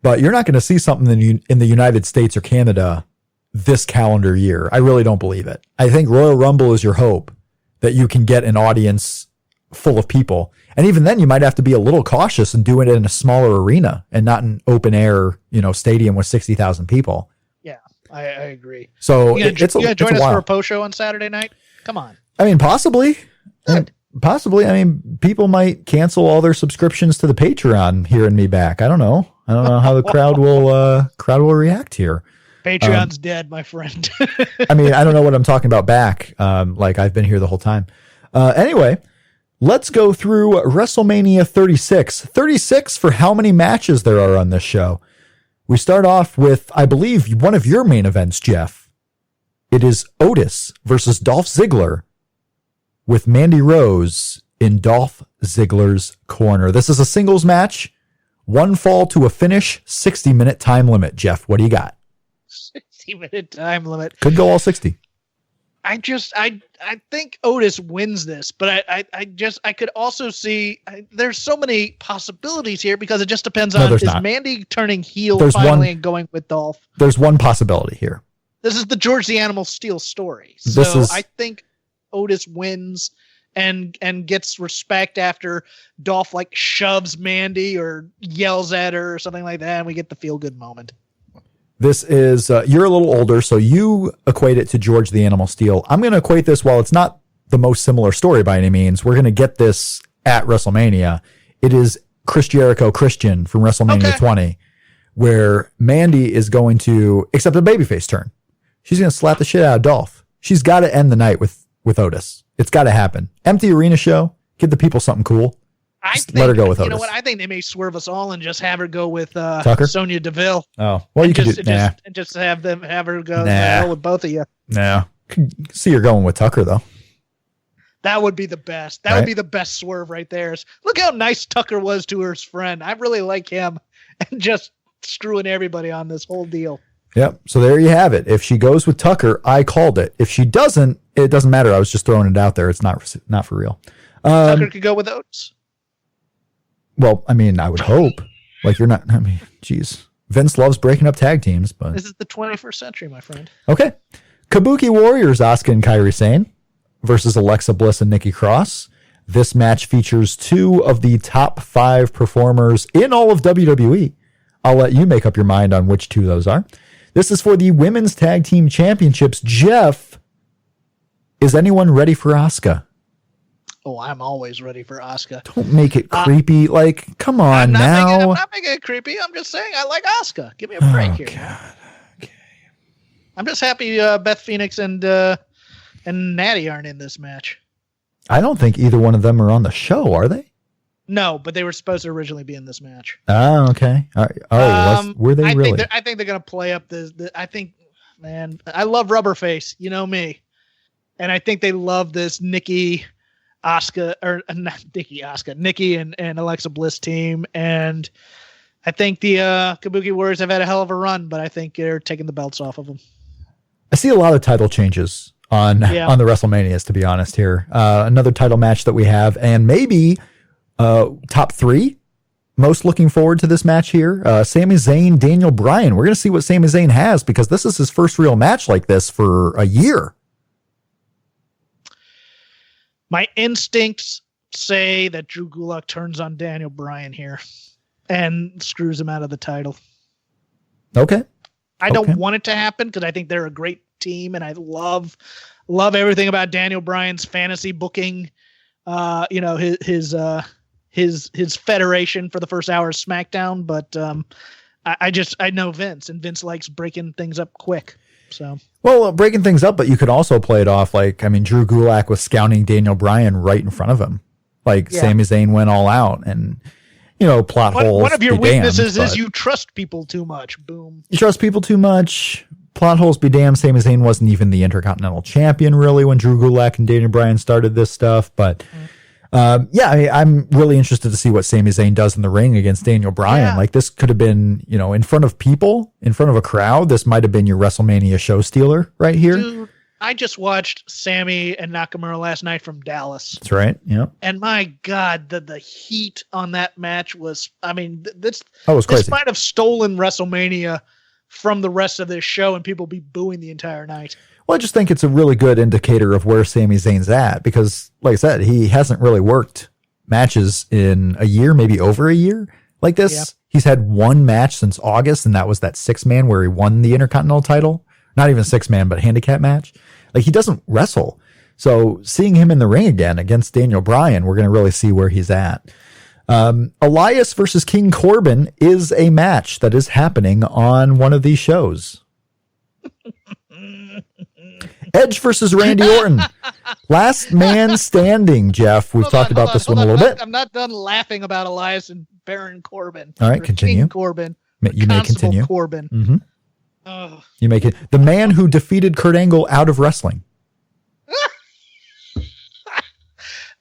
but you're not going to see something in the United States or Canada this calendar year. I really don't believe it. I think Royal Rumble is your hope that you can get an audience full of people. And even then you might have to be a little cautious and do it in a smaller arena and not an open air, stadium with 60,000 people. Yeah, I agree. So you gonna join us while. for a post show on Saturday night? Come on. I mean, possibly. Good. Possibly. I mean, people might cancel all their subscriptions to the Patreon hearing me back. I don't know. I don't know how the crowd will react here. Patreon's dead, my friend. I mean, I don't know what I'm talking about back. Like I've been here the whole time. Anyway, let's go through WrestleMania 36. 36 for how many matches there are on this show. We start off with, I believe, one of your main events, Jeff. It is Otis versus Dolph Ziggler with Mandy Rose in Dolph Ziggler's corner. This is a singles match. One fall to a finish, 60-minute time limit. Jeff, what do you got? 60-minute time limit. Could go all 60. I think Otis wins this, but I could also see there's so many possibilities here because it just depends on is Mandy turning heel finally and going with Dolph. There's one possibility here. This is the George the Animal Steel story. I think Otis wins and gets respect after Dolph shoves Mandy or yells at her or something like that, and we get the feel good moment. This is, you're a little older, so you equate it to George the Animal Steel. I'm going to equate this, while it's not the most similar story by any means, we're going to get this at WrestleMania. It is Chris Jericho Christian from WrestleMania 20, where Mandy is going to accept a babyface turn. She's going to slap the shit out of Dolph. She's got to end the night with Otis. It's got to happen. Empty arena show. Give the people something cool. Let her go with Otis. You know what? I think they may swerve us all and just have her go with Tucker? Sonya Deville. Oh, well, you could just have her go with both of you. No, see her going with Tucker though. That would be the best. That would be the best swerve right there. Look how nice Tucker was to her friend. I really like him, and just screwing everybody on this whole deal. Yep. So there you have it. If she goes with Tucker, I called it. If she doesn't, it doesn't matter. I was just throwing it out there. It's not for real. Tucker could go with Oates. Well, I mean, I would hope. Geez. Vince loves breaking up tag teams, but this is the 21st century, my friend. Okay. Kabuki Warriors, Asuka and Kairi Sane versus Alexa Bliss and Nikki Cross. This match features two of the top 5 performers in all of WWE. I'll let you make up your mind on which two those are. This is for the Women's Tag Team Championships. Jeff, is anyone ready for Asuka? Oh, I'm always ready for Asuka. Don't make it creepy. Come on now. I'm not making it creepy. I'm just saying I like Asuka. Give me a break here. God. Okay. I'm just happy Beth Phoenix and Natty aren't in this match. I don't think either one of them are on the show, are they? No, but they were supposed to originally be in this match. Oh, okay. All right. Were they really? I think they're going to play up I think, man, I love Rubberface. You know me. And I think they love this Nikki and Alexa Bliss team. And I think the Kabuki Warriors have had a hell of a run, but I think they're taking the belts off of them. I see a lot of title changes on the WrestleManias, to be honest here. Another title match that we have, and maybe top 3 most looking forward to this match here. Sami Zayn, Daniel Bryan. We're going to see what Sami Zayn has, because this is his first real match like this for a year. My instincts say that Drew Gulak turns on Daniel Bryan here and screws him out of the title. Okay. I don't want it to happen because I think they're a great team, and I love everything about Daniel Bryan's fantasy booking. His federation for the first hour of SmackDown, but I know Vince, and Vince likes breaking things up quick. So breaking things up, but you could also play it off Drew Gulak was scouting Daniel Bryan right in front of him. Sami Zayn went all out, and plot holes. One of your weaknesses is you trust people too much. Boom. You trust people too much. Plot holes be damned. Sami Zayn wasn't even the Intercontinental Champion really when Drew Gulak and Daniel Bryan started this stuff, but I'm really interested to see what Sami Zayn does in the ring against Daniel Bryan. Yeah. Like, this could have been, in front of people, in front of a crowd. This might have been your WrestleMania show stealer right here. Dude, I just watched Sammy and Nakamura last night from Dallas. That's right. Yeah. And my God, the heat on that match was, this was crazy. This might have stolen WrestleMania from the rest of this show, and people be booing the entire night. Well, I just think it's a really good indicator of where Sami Zayn's at because, like I said, he hasn't really worked matches in a year, maybe over a year like this. Yeah. He's had one match since August, and that was that 6-man where he won the Intercontinental title. Not even 6-man, but handicap match. Like, he doesn't wrestle. So seeing him in the ring again against Daniel Bryan, we're going to really see where he's at. Elias versus King Corbin is a match that is happening on one of these shows. Edge versus Randy Orton. Last man standing, Jeff. We've talked about this one a little bit. I'm not done laughing about Elias and Baron Corbin. All right, continue. King Corbin. You may continue. Corbin. Mm-hmm. Oh. You make it. The man who defeated Kurt Angle out of wrestling.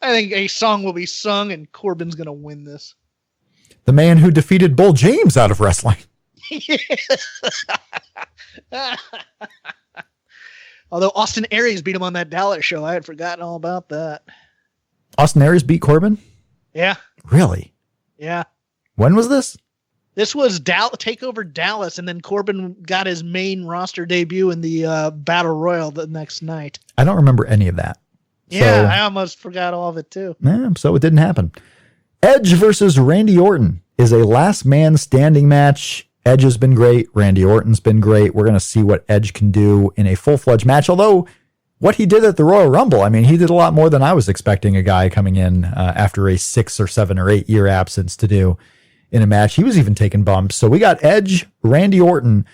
I think a song will be sung and Corbin's going to win this. The man who defeated Bull James out of wrestling. Although Austin Aries beat him on that Dallas show. I had forgotten all about that. Austin Aries beat Corbin? Yeah. Really? Yeah. When was this? This was TakeOver Dallas, and then Corbin got his main roster debut in the Battle Royal the next night. I don't remember any of that. Yeah, I almost forgot all of it too. So it didn't happen. Edge versus Randy Orton is a last man standing match. Edge has been great. Randy Orton's been great. We're going to see what Edge can do in a full-fledged match. Although what he did at the Royal Rumble, he did a lot more than I was expecting a guy coming in after a 6 or 7 or 8 year absence to do in a match. He was even taking bumps. So we got Edge, Randy Orton.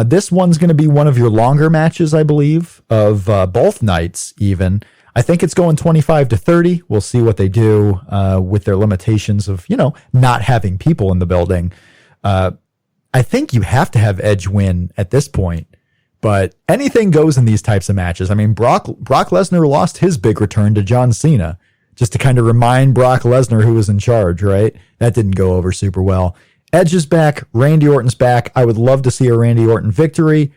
This one's going to be one of your longer matches, I believe, of both nights even. I think it's going 25-30. We'll see what they do with their limitations of, not having people in the building. I think you have to have Edge win at this point, but anything goes in these types of matches. Brock Lesnar lost his big return to John Cena just to kind of remind Brock Lesnar who was in charge, right? That didn't go over super well. Edge is back. Randy Orton's back. I would love to see a Randy Orton victory.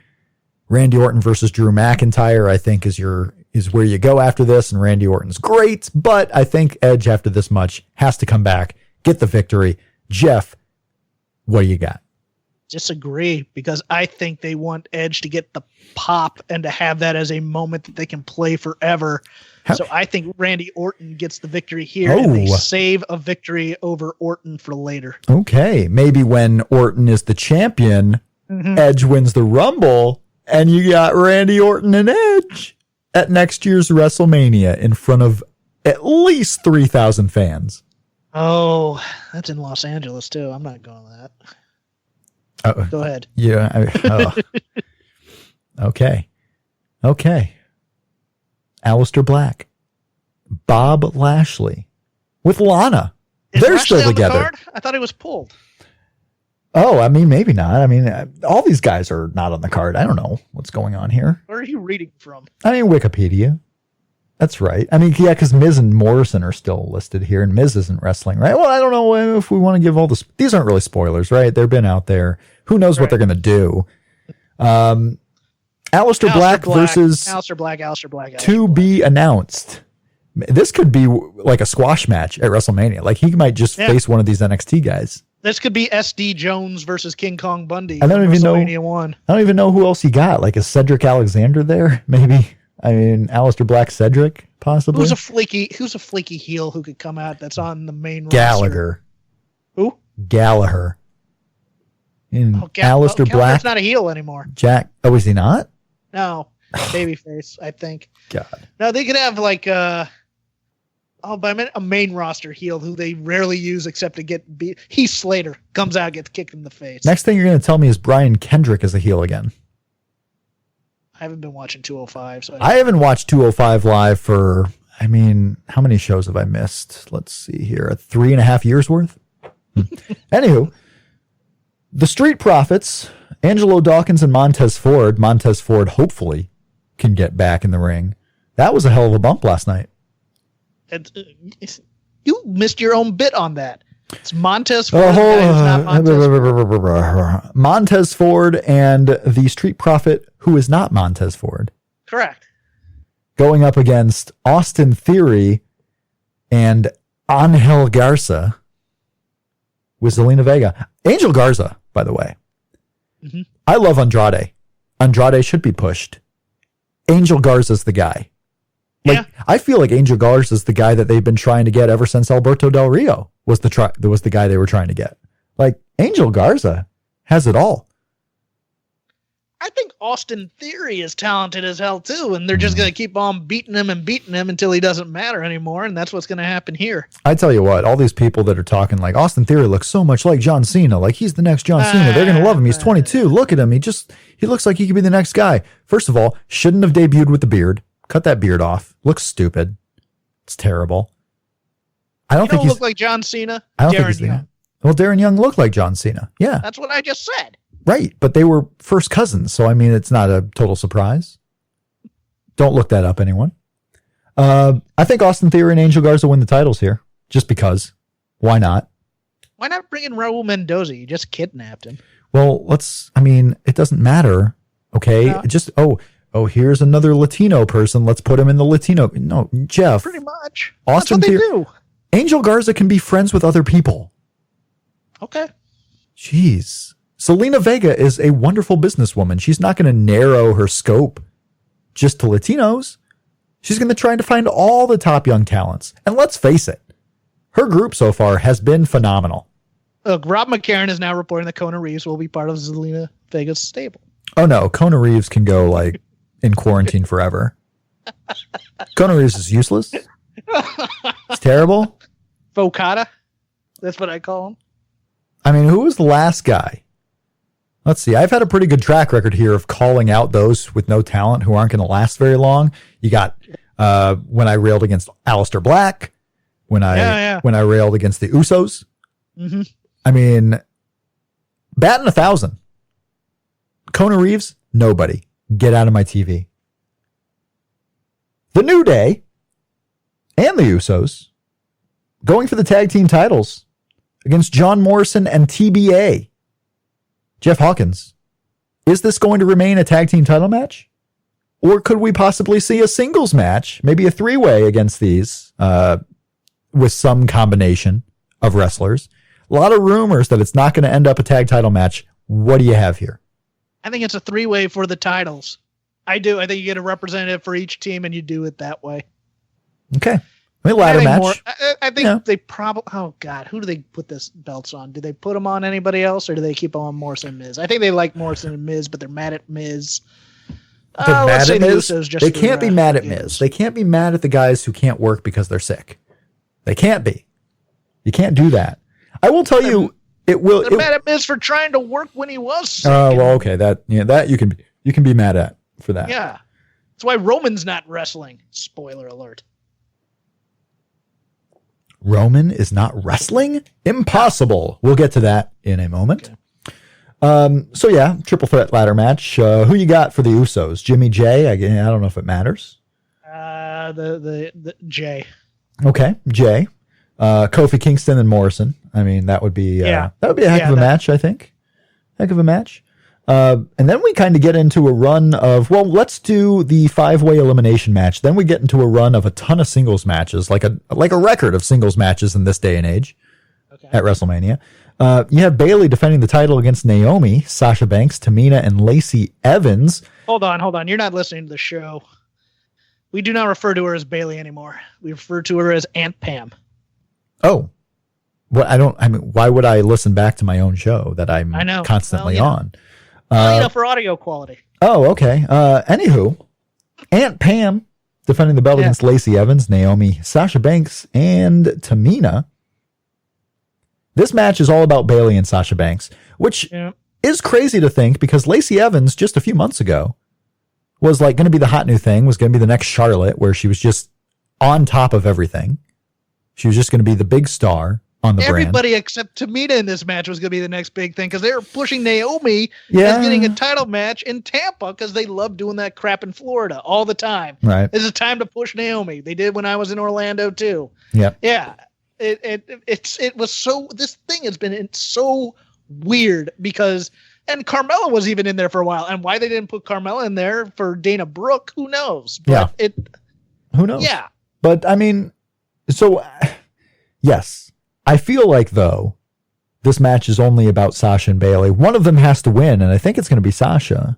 Randy Orton versus Drew McIntyre, I think, is where you go after this, and Randy Orton's great, but I think Edge, after this much, has to come back, get the victory. Jeff, what do you got? Disagree, because I think they want Edge to get the pop and to have that as a moment that they can play forever. So I think Randy Orton gets the victory here, and they save a victory over Orton for later. Okay, maybe when Orton is the champion, Edge wins the Rumble, and you got Randy Orton and Edge at next year's WrestleMania in front of at least 3,000 fans. Oh, that's in Los Angeles, too. I'm not going to that. Go ahead. Yeah. Okay. Aleister Black, Bob Lashley with Lana. They're Lashley still together. On the card? I thought he was pulled. Oh, maybe not. All these guys are not on the card. I don't know what's going on here. Where are you reading from? Wikipedia. That's right. Because Miz and Morrison are still listed here, and Miz isn't wrestling, right? Well, I don't know if we want to give all this. These aren't really spoilers, right? They've been out there. Who knows what they're going to do? Aleister Black versus Aleister Black. To be announced. This could be like a squash match at WrestleMania. Like, he might just face one of these NXT guys. This could be SD Jones versus King Kong Bundy. I don't even know. WrestleMania 1. I don't even know who else he got. Like, is Cedric Alexander there? Maybe. Aleister Black, Cedric, possibly. Who's a flaky heel who could come out that's on the main Gallagher. roster? Who? Gallagher. Aleister Gallagher's Black. not a heel anymore. Jack. Oh, is he not? No. Babyface, I think. God. No, they could have like but I meant a main roster heel who they rarely use except to get beat. Heath Slater comes out, gets kicked in the face. Next thing you're going to tell me is Brian Kendrick is a heel again. I haven't been watching 205. So I haven't watched 205 live for, how many shows have I missed? Let's see here. 3.5 years worth? Anywho, the Street Profits, Angelo Dawkins and Montez Ford. Montez Ford hopefully can get back in the ring. That was a hell of a bump last night. You missed your own bit on that. It's Montez Ford. The guy who's not Montez Ford. Montez Ford and the Street Profit, who is not Montez Ford. Correct. Going up against Austin Theory and Angel Garza with Zelina Vega. Angel Garza, by the way. Mm-hmm. I love Andrade. Andrade should be pushed. Angel Garza's the guy. Like, yeah. I feel like Angel Garza's the guy that they've been trying to get ever since Alberto Del Rio was the guy they were trying to get. Like, Angel Garza has it all. I think Austin Theory is talented as hell too, and they're just going to keep on beating him until he doesn't matter anymore, and that's what's going to happen here. I tell you what, all these people that are talking like Austin Theory looks so much like John Cena, like he's the next John Cena. They're going to love him. He's 22. Look at him. He looks like he could be the next guy. First of all, shouldn't have debuted with the beard. Cut that beard off. Looks stupid. It's terrible. I don't think he look like John Cena. I don't think he's the guy. Well, Darren Young looked like John Cena. Yeah. That's what I just said. Right, but they were first cousins, so I mean, it's not a total surprise. Don't look that up, anyone. I think Austin Theory and Angel Garza win the titles here, just because. Why not? Why not bring in Raul Mendoza? You just kidnapped him. Well, it doesn't matter, okay? No. Here's another Latino person. Let's put him in the Latino. No, Jeff. Pretty much. Austin That's what they do. Angel Garza can be friends with other people. Okay. Jeez. Zelina Vega is a wonderful businesswoman. She's not going to narrow her scope just to Latinos. She's going to try to find all the top young talents. And let's face it, her group so far has been phenomenal. Look, Rob McCarran is now reporting that Kona Reeves will be part of Zelina Vega's stable. Oh no, Kona Reeves can go like in quarantine forever. Kona Reeves is useless. It's terrible. Focata. That's what I call him. I mean, who was the last guy? Let's see. I've had a pretty good track record here of calling out those with no talent who aren't going to last very long. You got when I railed against Aleister Black, when I railed against the Usos. Mm-hmm. I mean, batting 1,000. Kona Reeves, nobody. Get out of my TV. The New Day and the Usos going for the tag team titles against John Morrison and TBA. Jeff Hawkins, is this going to remain a tag team title match? Or could we possibly see a singles match, maybe a three-way against these, with some combination of wrestlers? A lot of rumors that it's not going to end up a tag title match. What do you have here? I think it's a three-way for the titles. I do. I think you get a representative for each team, and you do it that way. Okay. I mean, ladder match. I think they probably. Oh God, who do they put this belts on? Do they put them on anybody else, or do they keep them on Morrison and Miz? I think they like Morrison and Miz, but they're mad at Miz. They're mad at Miz. They can't be mad at Miz. They can't be mad at the guys who can't work because they're sick. They can't be. You can't do that. I will tell you, it will. They're mad at Miz for trying to work when he was sick. Oh well, okay. That you can be mad at for that. Yeah, that's why Roman's not wrestling. Spoiler alert. Roman is not wrestling? Impossible. We'll get to that in a moment. Okay. So yeah, triple threat ladder match. Who you got for the Usos? Jimmy J? I don't know if it matters. The J. Okay, J. Kofi Kingston and Morrison. I mean, that would be a heck of a match, I think. Heck of a match. And then we kind of get into a run of, well, let's do the 5-way elimination match. Then we get into a run of a ton of singles matches, like a record of singles matches in this day and age at WrestleMania. You have Bayley defending the title against Naomi, Sasha Banks, Tamina, and Lacey Evans. Hold on. You're not listening to the show. We do not refer to her as Bayley anymore. We refer to her as Aunt Pam. Oh. Why would I listen back to my own show that I'm constantly on? For audio quality. Oh, okay. Anywho, Aunt Pam defending the belt against Lacey Evans, Naomi, Sasha Banks, and Tamina. This match is all about Bayley and Sasha Banks, which is crazy to think because Lacey Evans just a few months ago was like going to be the hot new thing, was going to be the next Charlotte, where she was just on top of everything. She was just going to be the big star on the brand. Everybody except Tamina in this match was going to be the next big thing because they were pushing Naomi as getting a title match in Tampa because they love doing that crap in Florida all the time. Right. This is time to push Naomi. They did when I was in Orlando too. Yep. Yeah. It was so. This thing has been so weird because. And Carmella was even in there for a while. And why they didn't put Carmella in there for Dana Brooke, who knows? But who knows? Yeah. But I mean, so yes, I feel like though this match is only about Sasha and Bayley. One of them has to win, and I think it's going to be Sasha.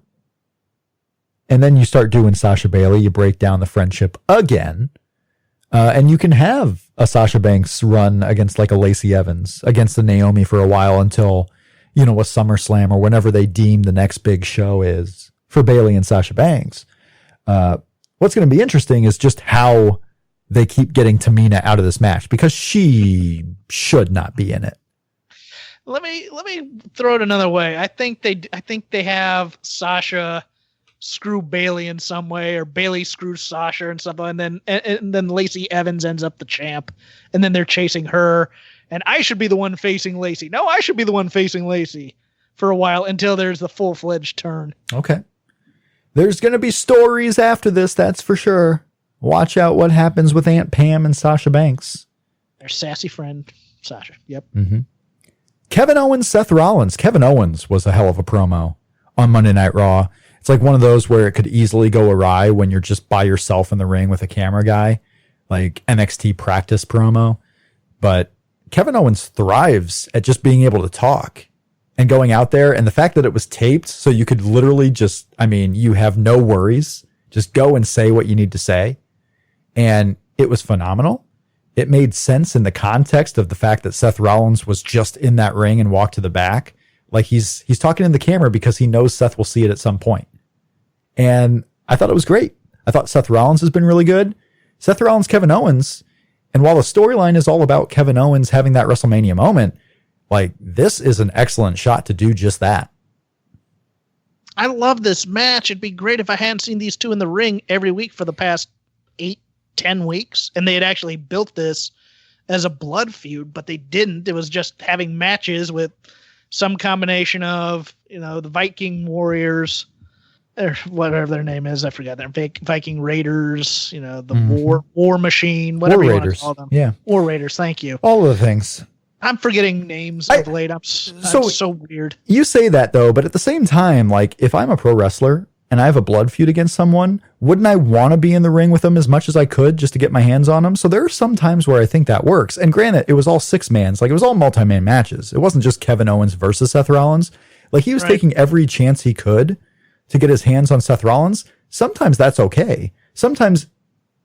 And then you start doing Sasha Bayley, you break down the friendship again, and you can have a Sasha Banks run against like a Lacey Evans, against a Naomi for a while until, a SummerSlam or whenever they deem the next big show is for Bayley and Sasha Banks. What's going to be interesting is just how they keep getting Tamina out of this match, because she should not be in it. Let me throw it another way. I think they have Sasha screw Bayley in some way, or Bayley screws Sasha and stuff, and then Lacey Evans ends up the champ, and then they're chasing her. And I should be the one facing Lacey. No, I should be the one facing Lacey for a while until there's the full-fledged turn. Okay. There's going to be stories after this, that's for sure. Watch out what happens with Aunt Pam and Sasha Banks. Their sassy friend, Sasha. Yep. Mm-hmm. Kevin Owens, Seth Rollins. Kevin Owens was a hell of a promo on Monday Night Raw. It's like one of those where it could easily go awry when you're just by yourself in the ring with a camera guy, like NXT practice promo. But Kevin Owens thrives at just being able to talk and going out there. And the fact that it was taped, so you could literally you have no worries. Just go and say what you need to say. And it was phenomenal. It made sense in the context of the fact that Seth Rollins was just in that ring and walked to the back. Like he's talking in the camera because he knows Seth will see it at some point. And I thought it was great. I thought Seth Rollins has been really good. Seth Rollins, Kevin Owens. And while the storyline is all about Kevin Owens having that WrestleMania moment, like this is an excellent shot to do just that. I love this match. It'd be great if I hadn't seen these two in the ring every week for the past 8-10 weeks. And they had actually built this as a blood feud, but they didn't. It was just having matches with some combination of, the Viking Warriors or whatever their name is. I forgot their Viking Raiders, the War Machine, whatever you want to call them. Yeah. War Raiders. Thank you. All of the things. I'm forgetting names of late. I'm so weird. You say that though, but at the same time, like if I'm a pro wrestler and I have a blood feud against someone, wouldn't I want to be in the ring with them as much as I could just to get my hands on them? So there are some times where I think that works. And granted, it was all 6-mans. Like it was all multi-man matches. It wasn't just Kevin Owens versus Seth Rollins. Like he was taking every chance he could to get his hands on Seth Rollins. Sometimes that's okay. Sometimes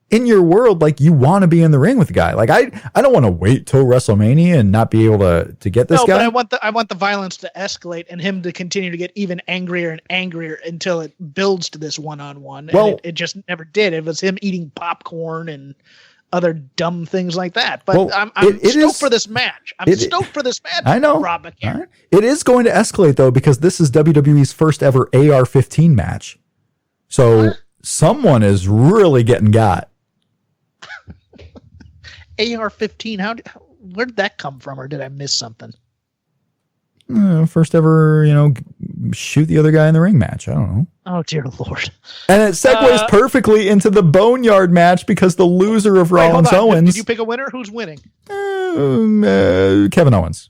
in your world, like you want to be in the ring with the guy. Like I don't want to wait till WrestleMania and not be able to get this guy. But I want the violence to escalate and him to continue to get even angrier and angrier until it builds to this one-on-one. Well, and it just never did. It was him eating popcorn and other dumb things like that. But I'm stoked for this match. I'm stoked for this match. I know. Rob McCarran. Right. It is going to escalate though, because this is WWE's first ever AR-15 match. So someone is really getting got. AR-15. Where did that come from, or did I miss something? First ever, shoot the other guy in the ring match. I don't know. Oh dear Lord! And it segues perfectly into the Boneyard match because the loser of Rollins Owens. Did you pick a winner? Who's winning? Kevin Owens.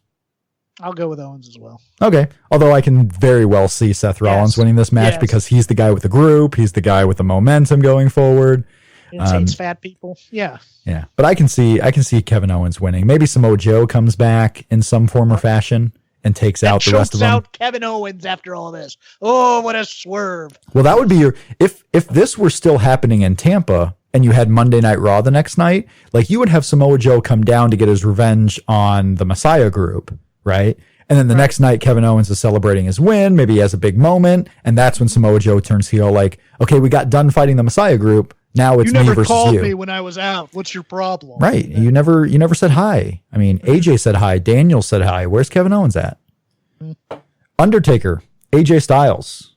I'll go with Owens as well. Okay. Although I can very well see Seth Rollins winning this match because he's the guy with the group. He's the guy with the momentum going forward. Hates fat people. Yeah. Yeah. But I can see Kevin Owens winning. Maybe Samoa Joe comes back in some form or fashion and takes out the rest of them. Out Kevin Owens after all this. Oh, what a swerve. Well, that would be if this were still happening in Tampa and you had Monday Night Raw the next night, like you would have Samoa Joe come down to get his revenge on the Messiah group, right? And then the next night, Kevin Owens is celebrating his win. Maybe he has a big moment. And that's when Samoa Joe turns heel like, okay, we got done fighting the Messiah group. Now it's me versus you. You never called me when I was out. What's your problem? Right. You never said hi. I mean, AJ said hi. Daniel said hi. Where's Kevin Owens at? Undertaker, AJ Styles,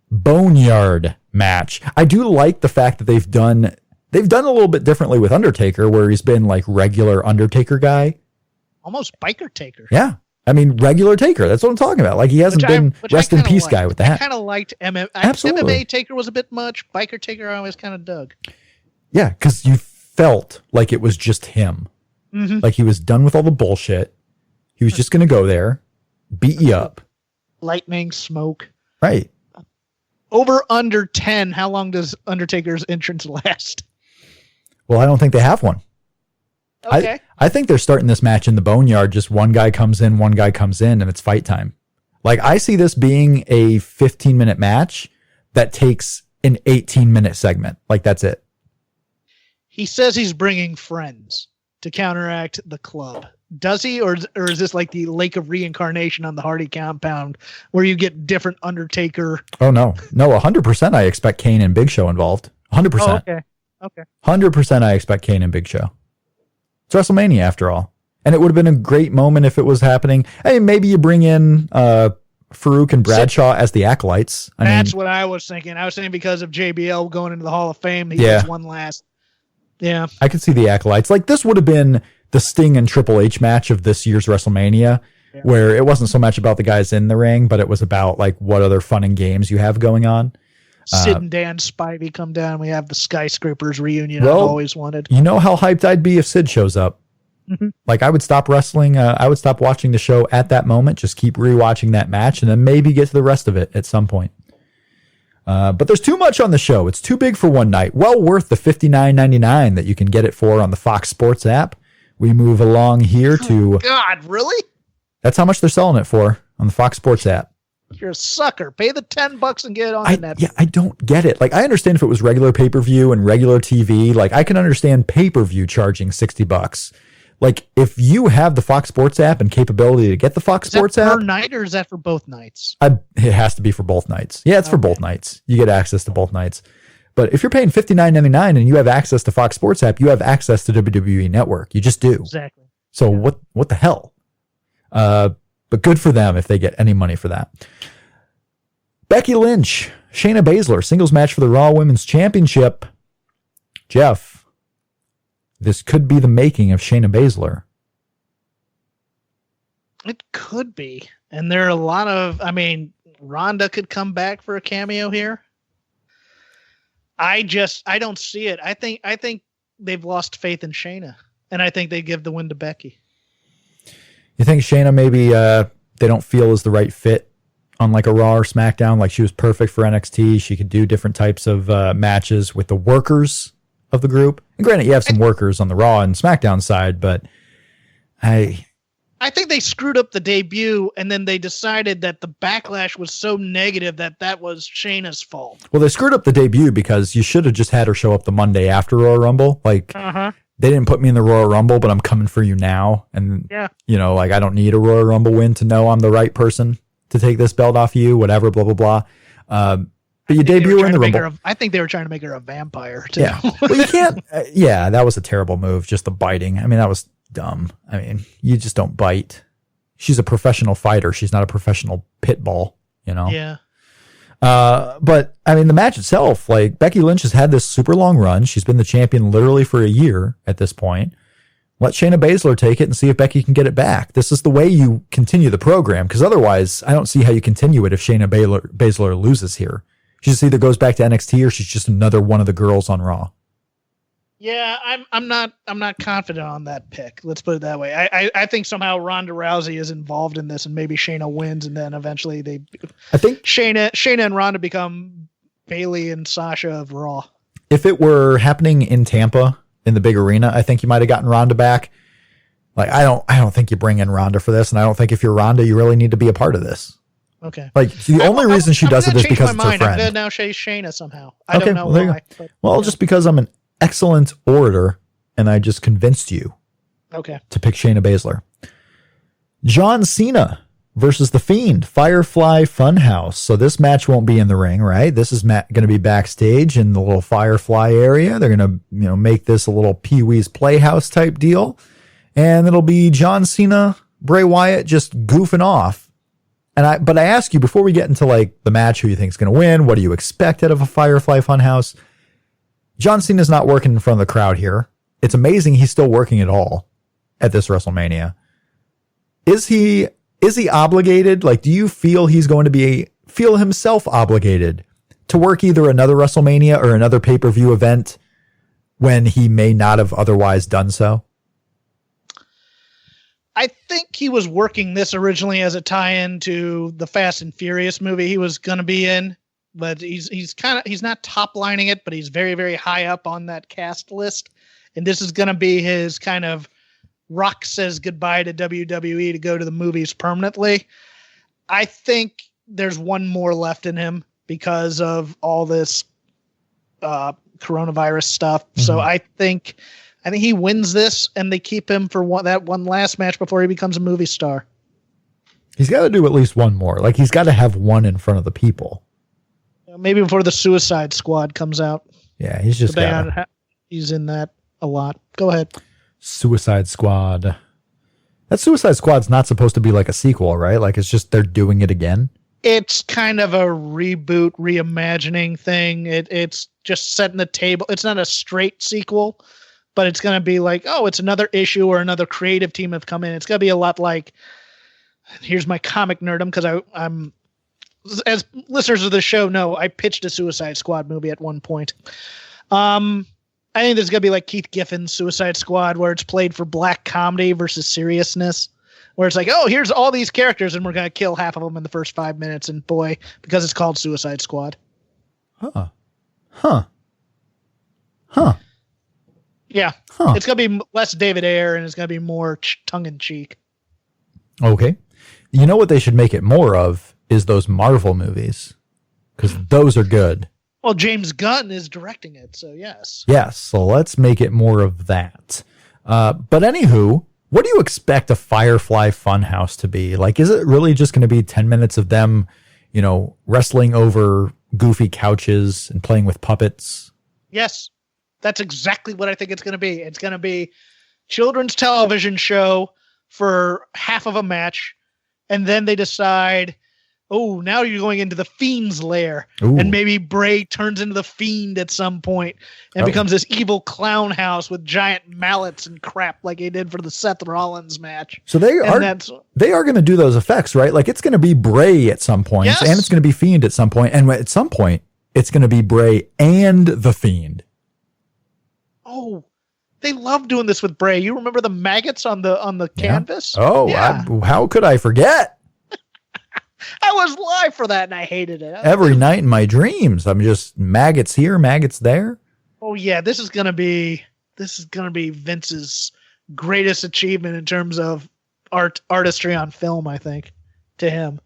Boneyard match. I do like the fact that they've done a little bit differently with Undertaker, where he's been like regular Undertaker guy. Almost biker taker. Yeah. I mean, regular Taker. That's what I'm talking about. Like, he hasn't been rest in peace guy with that. I kind of liked MMA. Absolutely. MMA Taker was a bit much. Biker Taker I always kind of dug. Yeah, because you felt like it was just him. Mhm. Like he was done with all the bullshit. He was just going to go there, beat you up. Lightning, smoke. Right. Over under 10, how long does Undertaker's entrance last? Well, I don't think they have one. Okay. I think they're starting this match in the Boneyard. Just one guy comes in, and it's fight time. Like, I see this being a 15-minute match that takes an 18-minute segment. Like, that's it. He says he's bringing friends to counteract the club. Does he, or is this like the Lake of Reincarnation on the Hardy compound where you get different Undertaker? Oh, no. No, 100% I expect Kane and Big Show involved. 100%. Oh, okay. 100% I expect Kane and Big Show. It's WrestleMania, after all. And it would have been a great moment if it was happening. Hey, maybe you bring in Farouk and Bradshaw as the acolytes. That's what I was thinking. I was thinking because of JBL going into the Hall of Fame, he Yeah. gets one last. Yeah. I could see the acolytes. Like, this would have been the Sting and Triple H match of this year's WrestleMania, where it wasn't so much about the guys in the ring, but it was about, like, what other fun and games you have going on. Sid and Dan Spivey come down. We have the Skyscrapers reunion Well, I've always wanted. You know how hyped I'd be if Sid shows up? Mhm. Like, I would stop wrestling. I would stop watching the show at that moment, just keep rewatching that match, and then maybe get to the rest of it at some point. But there's too much on the show. It's too big for one night. Well worth the $59.99 that you can get it for on the Fox Sports app. We move along here to... God, really? That's how much they're selling it for on the Fox Sports app. You're a sucker. Pay the $10 and get it on the net. Yeah, I don't get it. Like, I understand if it was regular pay-per-view and regular TV. Like, I can understand pay-per-view charging $60. Like, if you have the Fox Sports app and capability to get the Fox Sports app... per night, or is that for both nights? It has to be for both nights. Yeah, it's for both nights. You get access to both nights. But if you're paying $59.99 and you have access to Fox Sports app, you have access to WWE Network. You just do. Exactly. So what the hell? But good for them if they get any money for that. Becky Lynch, Shayna Baszler, singles match for the Raw Women's Championship. Jeff, this could be the making of Shayna Baszler. It could be. And there are a lot of, Ronda could come back for a cameo here. I don't see it. I think they've lost faith in Shayna, and I think they give the win to Becky. You think Shayna maybe they don't feel is the right fit on like a Raw or SmackDown? Like, she was perfect for NXT. She could do different types of matches with the workers of the group. And granted, you have some workers on the Raw and SmackDown side, but I think they screwed up the debut, and then they decided that the backlash was so negative that was Shayna's fault. Well, they screwed up the debut because you should have just had her show up the Monday after Royal Rumble. Like, they didn't put me in the Royal Rumble, but I'm coming for you now. And, like, I don't need a Royal Rumble win to know I'm the right person to take this belt off you, whatever, blah, blah, blah. But you debut her in the Rumble. I think they were trying to make her a vampire, too. Yeah. Well, you can't. That was a terrible move, just the biting. That was dumb. You just don't bite. She's a professional fighter. She's not a professional pit bull, Yeah. But the match itself, like, Becky Lynch has had this super long run. She's been the champion literally for a year at this point. Let Shayna Baszler take it and see if Becky can get it back. This is the way you continue the program, because otherwise I don't see how you continue it if Shayna Baszler loses here. She just either goes back to NXT or she's just another one of the girls on Raw. Yeah, I'm not confident on that pick. Let's put it that way. I think somehow Ronda Rousey is involved in this, and maybe Shayna wins, and then eventually I think Shayna and Ronda become Bayley and Sasha of Raw. If it were happening in Tampa in the big arena, I think you might have gotten Ronda back. Like, I don't think you bring in Ronda for this, and I don't think if you're Ronda, you really need to be a part of this. Okay. Like, the only reason she does it is because it's her friend. I'm going to now say Shayna somehow. I don't know why. Well, just because I'm an excellent orator, and I just convinced you to pick Shayna Baszler. John Cena versus The Fiend, Firefly Funhouse. So this match won't be in the ring, right? This is going to be backstage in the little Firefly area. They're going to make this a little Pee-wee's Playhouse type deal. And it'll be John Cena, Bray Wyatt just goofing off. But I ask you, before we get into like the match, who you think is going to win, what do you expect out of a Firefly Funhouse? John Cena's not working in front of the crowd here. It's amazing he's still working at all at this WrestleMania. Is he obligated? Like, do you feel he's going to feel himself obligated to work either another WrestleMania or another pay-per-view event when he may not have otherwise done so? I think he was working this originally as a tie-in to the Fast and Furious movie he was going to be in, but he's not top lining it, but he's very, very high up on that cast list. And this is going to be his kind of Rock says goodbye to WWE to go to the movies permanently. I think there's one more left in him because of all this coronavirus stuff. Mm-hmm. So I think he wins this, and they keep him for that one last match before he becomes a movie star. He's got to do at least one more. Like, he's got to have one in front of the people. Maybe before the Suicide Squad comes out. Yeah, he's just he's in that a lot. Go ahead. Suicide Squad. That Suicide Squad's not supposed to be like a sequel, right? Like, it's just they're doing it again. It's kind of a reboot, reimagining thing. It's just setting the table. It's not a straight sequel, but it's going to be like, oh, it's another issue or another creative team have come in. It's going to be a lot like, here's my comic nerdum, because I'm, as listeners of the show know, I pitched a Suicide Squad movie at one point. I think there's going to be like Keith Giffen's Suicide Squad, where it's played for black comedy versus seriousness, where it's like, oh, here's all these characters, and we're going to kill half of them in the first 5 minutes. And boy, because it's called Suicide Squad. Huh. Yeah. Huh. It's going to be less David Ayer, and it's going to be more tongue-in-cheek. Okay. You know what they should make it more of is those Marvel movies, because those are good. Well, James Gunn is directing it, so yes. Yes, so let's make it more of that. But anywho, what do you expect a Firefly Funhouse to be? Like, is it really just going to be 10 minutes of them, wrestling over goofy couches and playing with puppets? Yes, that's exactly what I think it's going to be. It's going to be children's television show for half of a match, and then they decide, oh, now you're going into the Fiend's lair. Ooh. And maybe Bray turns into the Fiend at some point and becomes this evil clown house with giant mallets and crap like he did for the Seth Rollins match. So they are going to do those effects, right? Like, it's going to be Bray at some point, yes, and it's going to be Fiend at some point, and at some point it's going to be Bray and the Fiend. Oh, they love doing this with Bray. You remember the maggots on the canvas? Oh, yeah. How could I forget? I was live for that, and I hated it. Every night in my dreams, I'm just maggots here, maggots there. Oh yeah, this is gonna be Vince's greatest achievement in terms of artistry on film, I think, to him.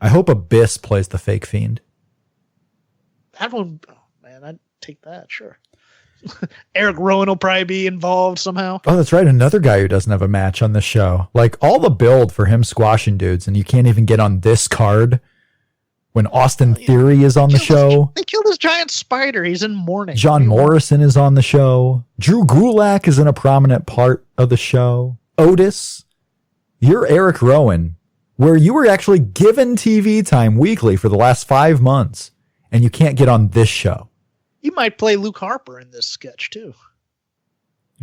I hope Abyss plays the fake Fiend. That one, oh man, I'd take that, sure. Eric Rowan will probably be involved somehow. Oh, that's right. Another guy who doesn't have a match on this show. Like, all the build for him squashing dudes, and you can't even get on this card when Austin Theory is on the show. They killed his giant spider. He's in mourning. John Morrison is on the show. Drew Gulak is in a prominent part of the show. Otis, you're Eric Rowan, where you were actually given TV time weekly for the last 5 months, and you can't get on this show. He might play Luke Harper in this sketch too.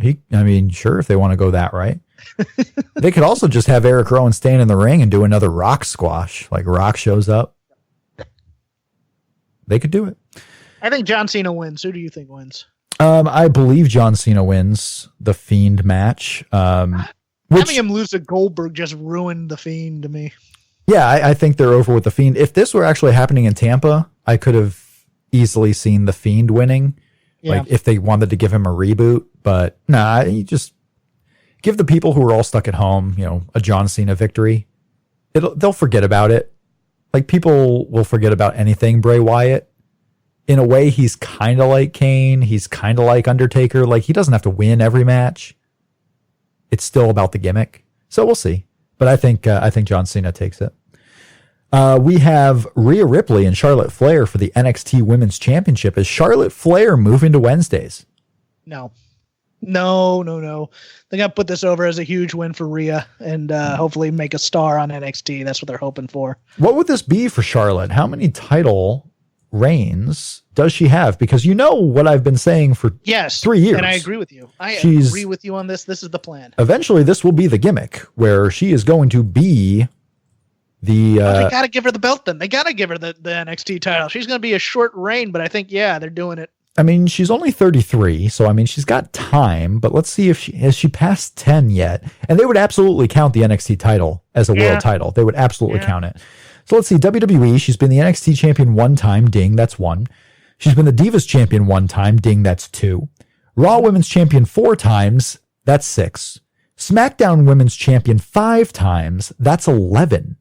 Sure, if they want to go that right. They could also just have Eric Rowan stand in the ring and do another Rock squash. Like, Rock shows up. They could do it. I think John Cena wins. Who do you think wins? I believe John Cena wins the Fiend match. Having him lose to Goldberg just ruined the Fiend to me. Yeah, I think they're over with the Fiend. If this were actually happening in Tampa, I could have easily seen the Fiend winning, like if they wanted to give him a reboot. But nah, you just give the people who are all stuck at home, a John Cena victory. They'll forget about it. Like, people will forget about anything Bray Wyatt. In a way, he's kind of like Kane. He's kind of like Undertaker. Like, he doesn't have to win every match. It's still about the gimmick. So we'll see. But I think John Cena takes it. We have Rhea Ripley and Charlotte Flair for the NXT Women's Championship. Is Charlotte Flair moving to Wednesdays? No. They're going to put this over as a huge win for Rhea and hopefully make a star on NXT. That's what they're hoping for. What would this be for Charlotte? How many title reigns does she have? Because what I've been saying for 3 years. And I agree with you. I agree with you on this. This is the plan. Eventually, this will be the gimmick where she is going to be they got to give her the belt then. They got to give her the NXT title. She's going to be a short reign, but I think, they're doing it. I mean, she's only 33, so I mean, she's got time, but let's see if has she passed 10 yet. And they would absolutely count the NXT title as a world title. They would absolutely count it. So let's see, WWE, she's been the NXT champion 1 time, ding, that's 1. She's been the Divas champion 1 time, ding, that's 2. Raw Women's champion 4 times, that's 6. SmackDown Women's champion 5 times, that's 11.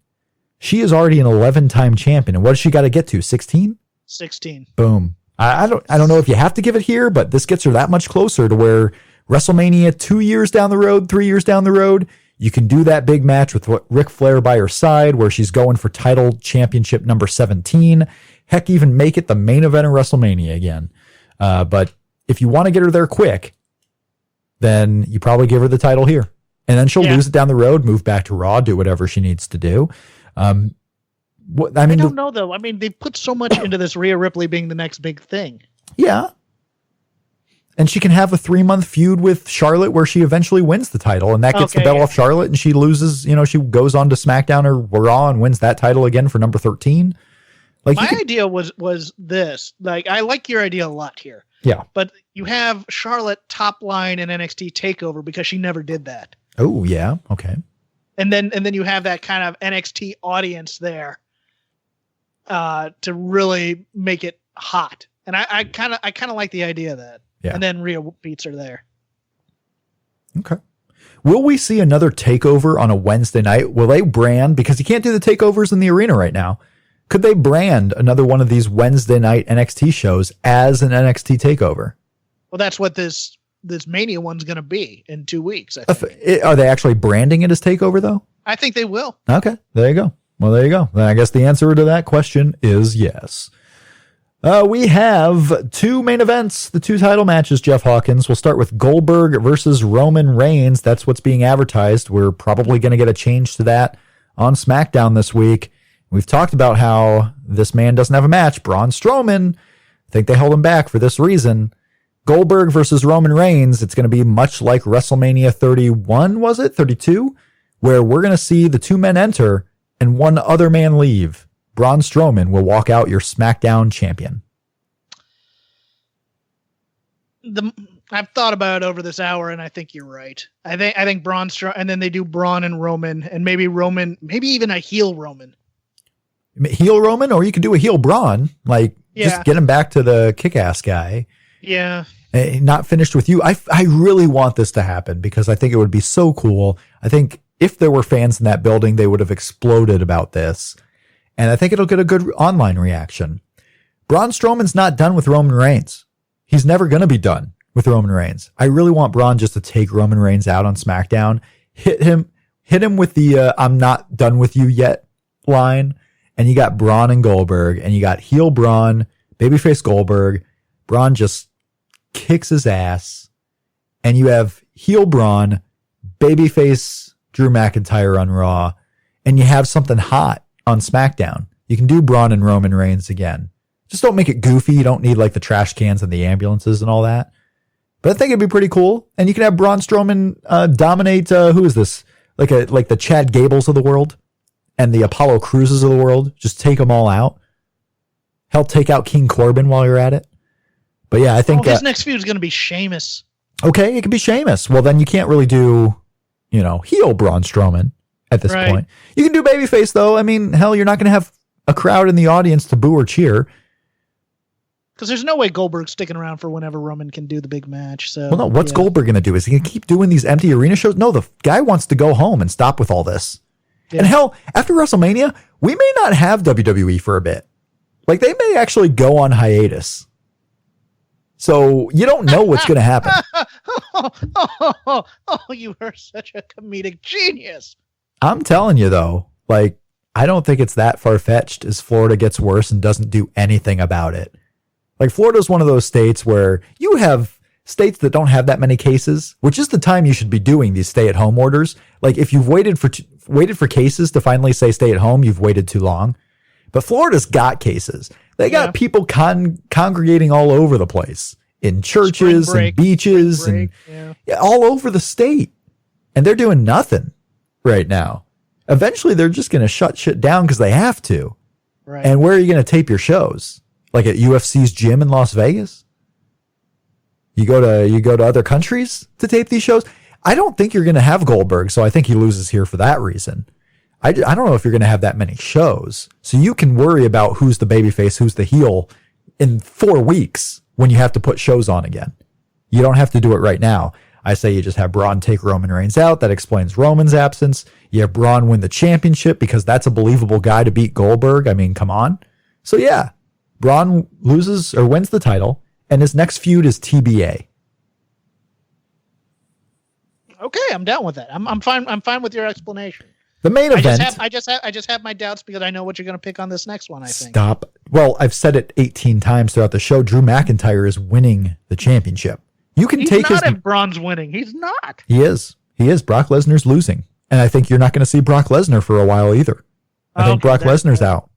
She is already an 11-time champion. And what does she got to get to? 16? 16. Boom. I don't know if you have to give it here, but this gets her that much closer to where WrestleMania 2 years down the road, 3 years down the road, you can do that big match with Ric Flair by her side where she's going for title championship number 17. Heck, even make it the main event of WrestleMania again. But if you want to get her there quick, then you probably give her the title here. And then she'll lose it down the road, move back to Raw, do whatever she needs to do. I don't know, though. I mean, they put so much into this Rhea Ripley being the next big thing. Yeah. And she can have a 3-month feud with Charlotte where she eventually wins the title, and that gets the belt off Charlotte, and she loses, she goes on to SmackDown or Raw and wins that title again for number 13. Like my idea was this. Like, I like your idea a lot here. Yeah. But you have Charlotte top line in NXT TakeOver because she never did that. Oh, yeah. Okay. And then you have that kind of NXT audience there to really make it hot. And I kind of like the idea of that. Yeah. And then Rhea beats her there. Okay. Will we see another takeover on a Wednesday night? Will they brand, because you can't do the takeovers in the arena right now, could they brand another one of these Wednesday night NXT shows as an NXT takeover? Well, that's what this Mania one's going to be in 2 weeks, I think. Are they actually branding it as takeover, though? I think they will. Okay, there you go. Well, there you go. Then I guess the answer to that question is yes. We have 2 main events, the 2 title matches, Jeff Hawkins. We'll start with Goldberg versus Roman Reigns. That's what's being advertised. We're probably going to get a change to that on SmackDown this week. We've talked about how this man doesn't have a match. Braun Strowman, I think they held him back for this reason. Goldberg versus Roman Reigns, it's going to be much like WrestleMania 31, was it? 32? Where we're going to see the 2 men enter and 1 other man leave. Braun Strowman will walk out your SmackDown champion. I've thought about it over this hour, and I think you're right. I think Braun Strowman, and then they do Braun and Roman, and maybe even a heel Roman. Heel Roman, or you could do a heel Braun, just get him back to the kick-ass guy. Yeah. Not finished with you. I really want this to happen because I think it would be so cool. I think if there were fans in that building, they would have exploded about this. And I think it'll get a good online reaction. Braun Strowman's not done with Roman Reigns. He's never going to be done with Roman Reigns. I really want Braun just to take Roman Reigns out on SmackDown, hit him with the I'm not done with you yet line. And you got Braun and Goldberg, and you got heel Braun, babyface Goldberg. Braun just kicks his ass. And you have heel Braun, babyface Drew McIntyre on Raw. And you have something hot on SmackDown. You can do Braun and Roman Reigns again. Just don't make it goofy. You don't need the trash cans and the ambulances and all that. But I think it'd be pretty cool. And you can have Braun Strowman dominate, who is this? Like the Chad Gables of the world and the Apollo Cruzes of the world. Just take them all out. Hell, take out King Corbin while you're at it. But yeah, I think his next feud is going to be Sheamus. Okay, it could be Sheamus. Well, then you can't really do, heel Braun Strowman at this point. You can do babyface, though. I mean, hell, you're not going to have a crowd in the audience to boo or cheer. Because there's no way Goldberg's sticking around for whenever Roman can do the big match. So, well, no, what's Goldberg going to do? Is he going to keep doing these empty arena shows? No, the guy wants to go home and stop with all this. Yeah. And hell, after WrestleMania, we may not have WWE for a bit. They may actually go on hiatus. So you don't know what's going to happen. Oh, you are such a comedic genius. I'm telling you, though, I don't think it's that far-fetched as Florida gets worse and doesn't do anything about it. Florida's one of those states where you have states that don't have that many cases, which is the time you should be doing these stay-at-home orders. If you've waited for cases to finally say stay at home, you've waited too long. But Florida's got cases. They got people congregating all over the place in churches and beaches and all over the state. And they're doing nothing right now. Eventually, they're just going to shut shit down because they have to. Right. And where are you going to tape your shows? At UFC's gym in Las Vegas? You go to other countries to tape these shows. I don't think you're going to have Goldberg, so I think he loses here for that reason. I don't know if you're going to have that many shows. So you can worry about who's the babyface, who's the heel in 4 weeks when you have to put shows on again. You don't have to do it right now. I say you just have Braun take Roman Reigns out. That explains Roman's absence. You have Braun win the championship because that's a believable guy to beat Goldberg. I mean, come on. So yeah, Braun loses or wins the title, and his next feud is TBA. Okay, I'm down with that. I'm fine. I'm fine with your explanation. The main event. I just have my doubts because I know what you're going to pick on this next one. I think. Stop. Well, I've said it 18 times throughout the show. Drew McIntyre is winning the championship. You can take his. He's not if Braun's winning. He's not. He is. He is. Brock Lesnar's losing, and I think you're not going to see Brock Lesnar for a while either. I think Brock Lesnar's out.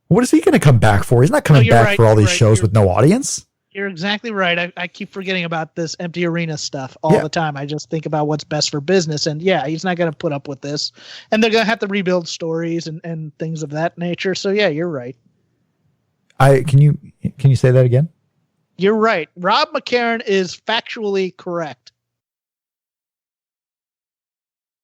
What is he going to come back for? He's not coming back for all these shows with no audience. You're exactly right. I keep forgetting about this empty arena stuff all the time. I just think about what's best for business. And yeah, he's not going to put up with this. And they're going to have to rebuild stories and things of that nature. So yeah, you're right. Can you say that again? You're right. Rob McCarran is factually correct.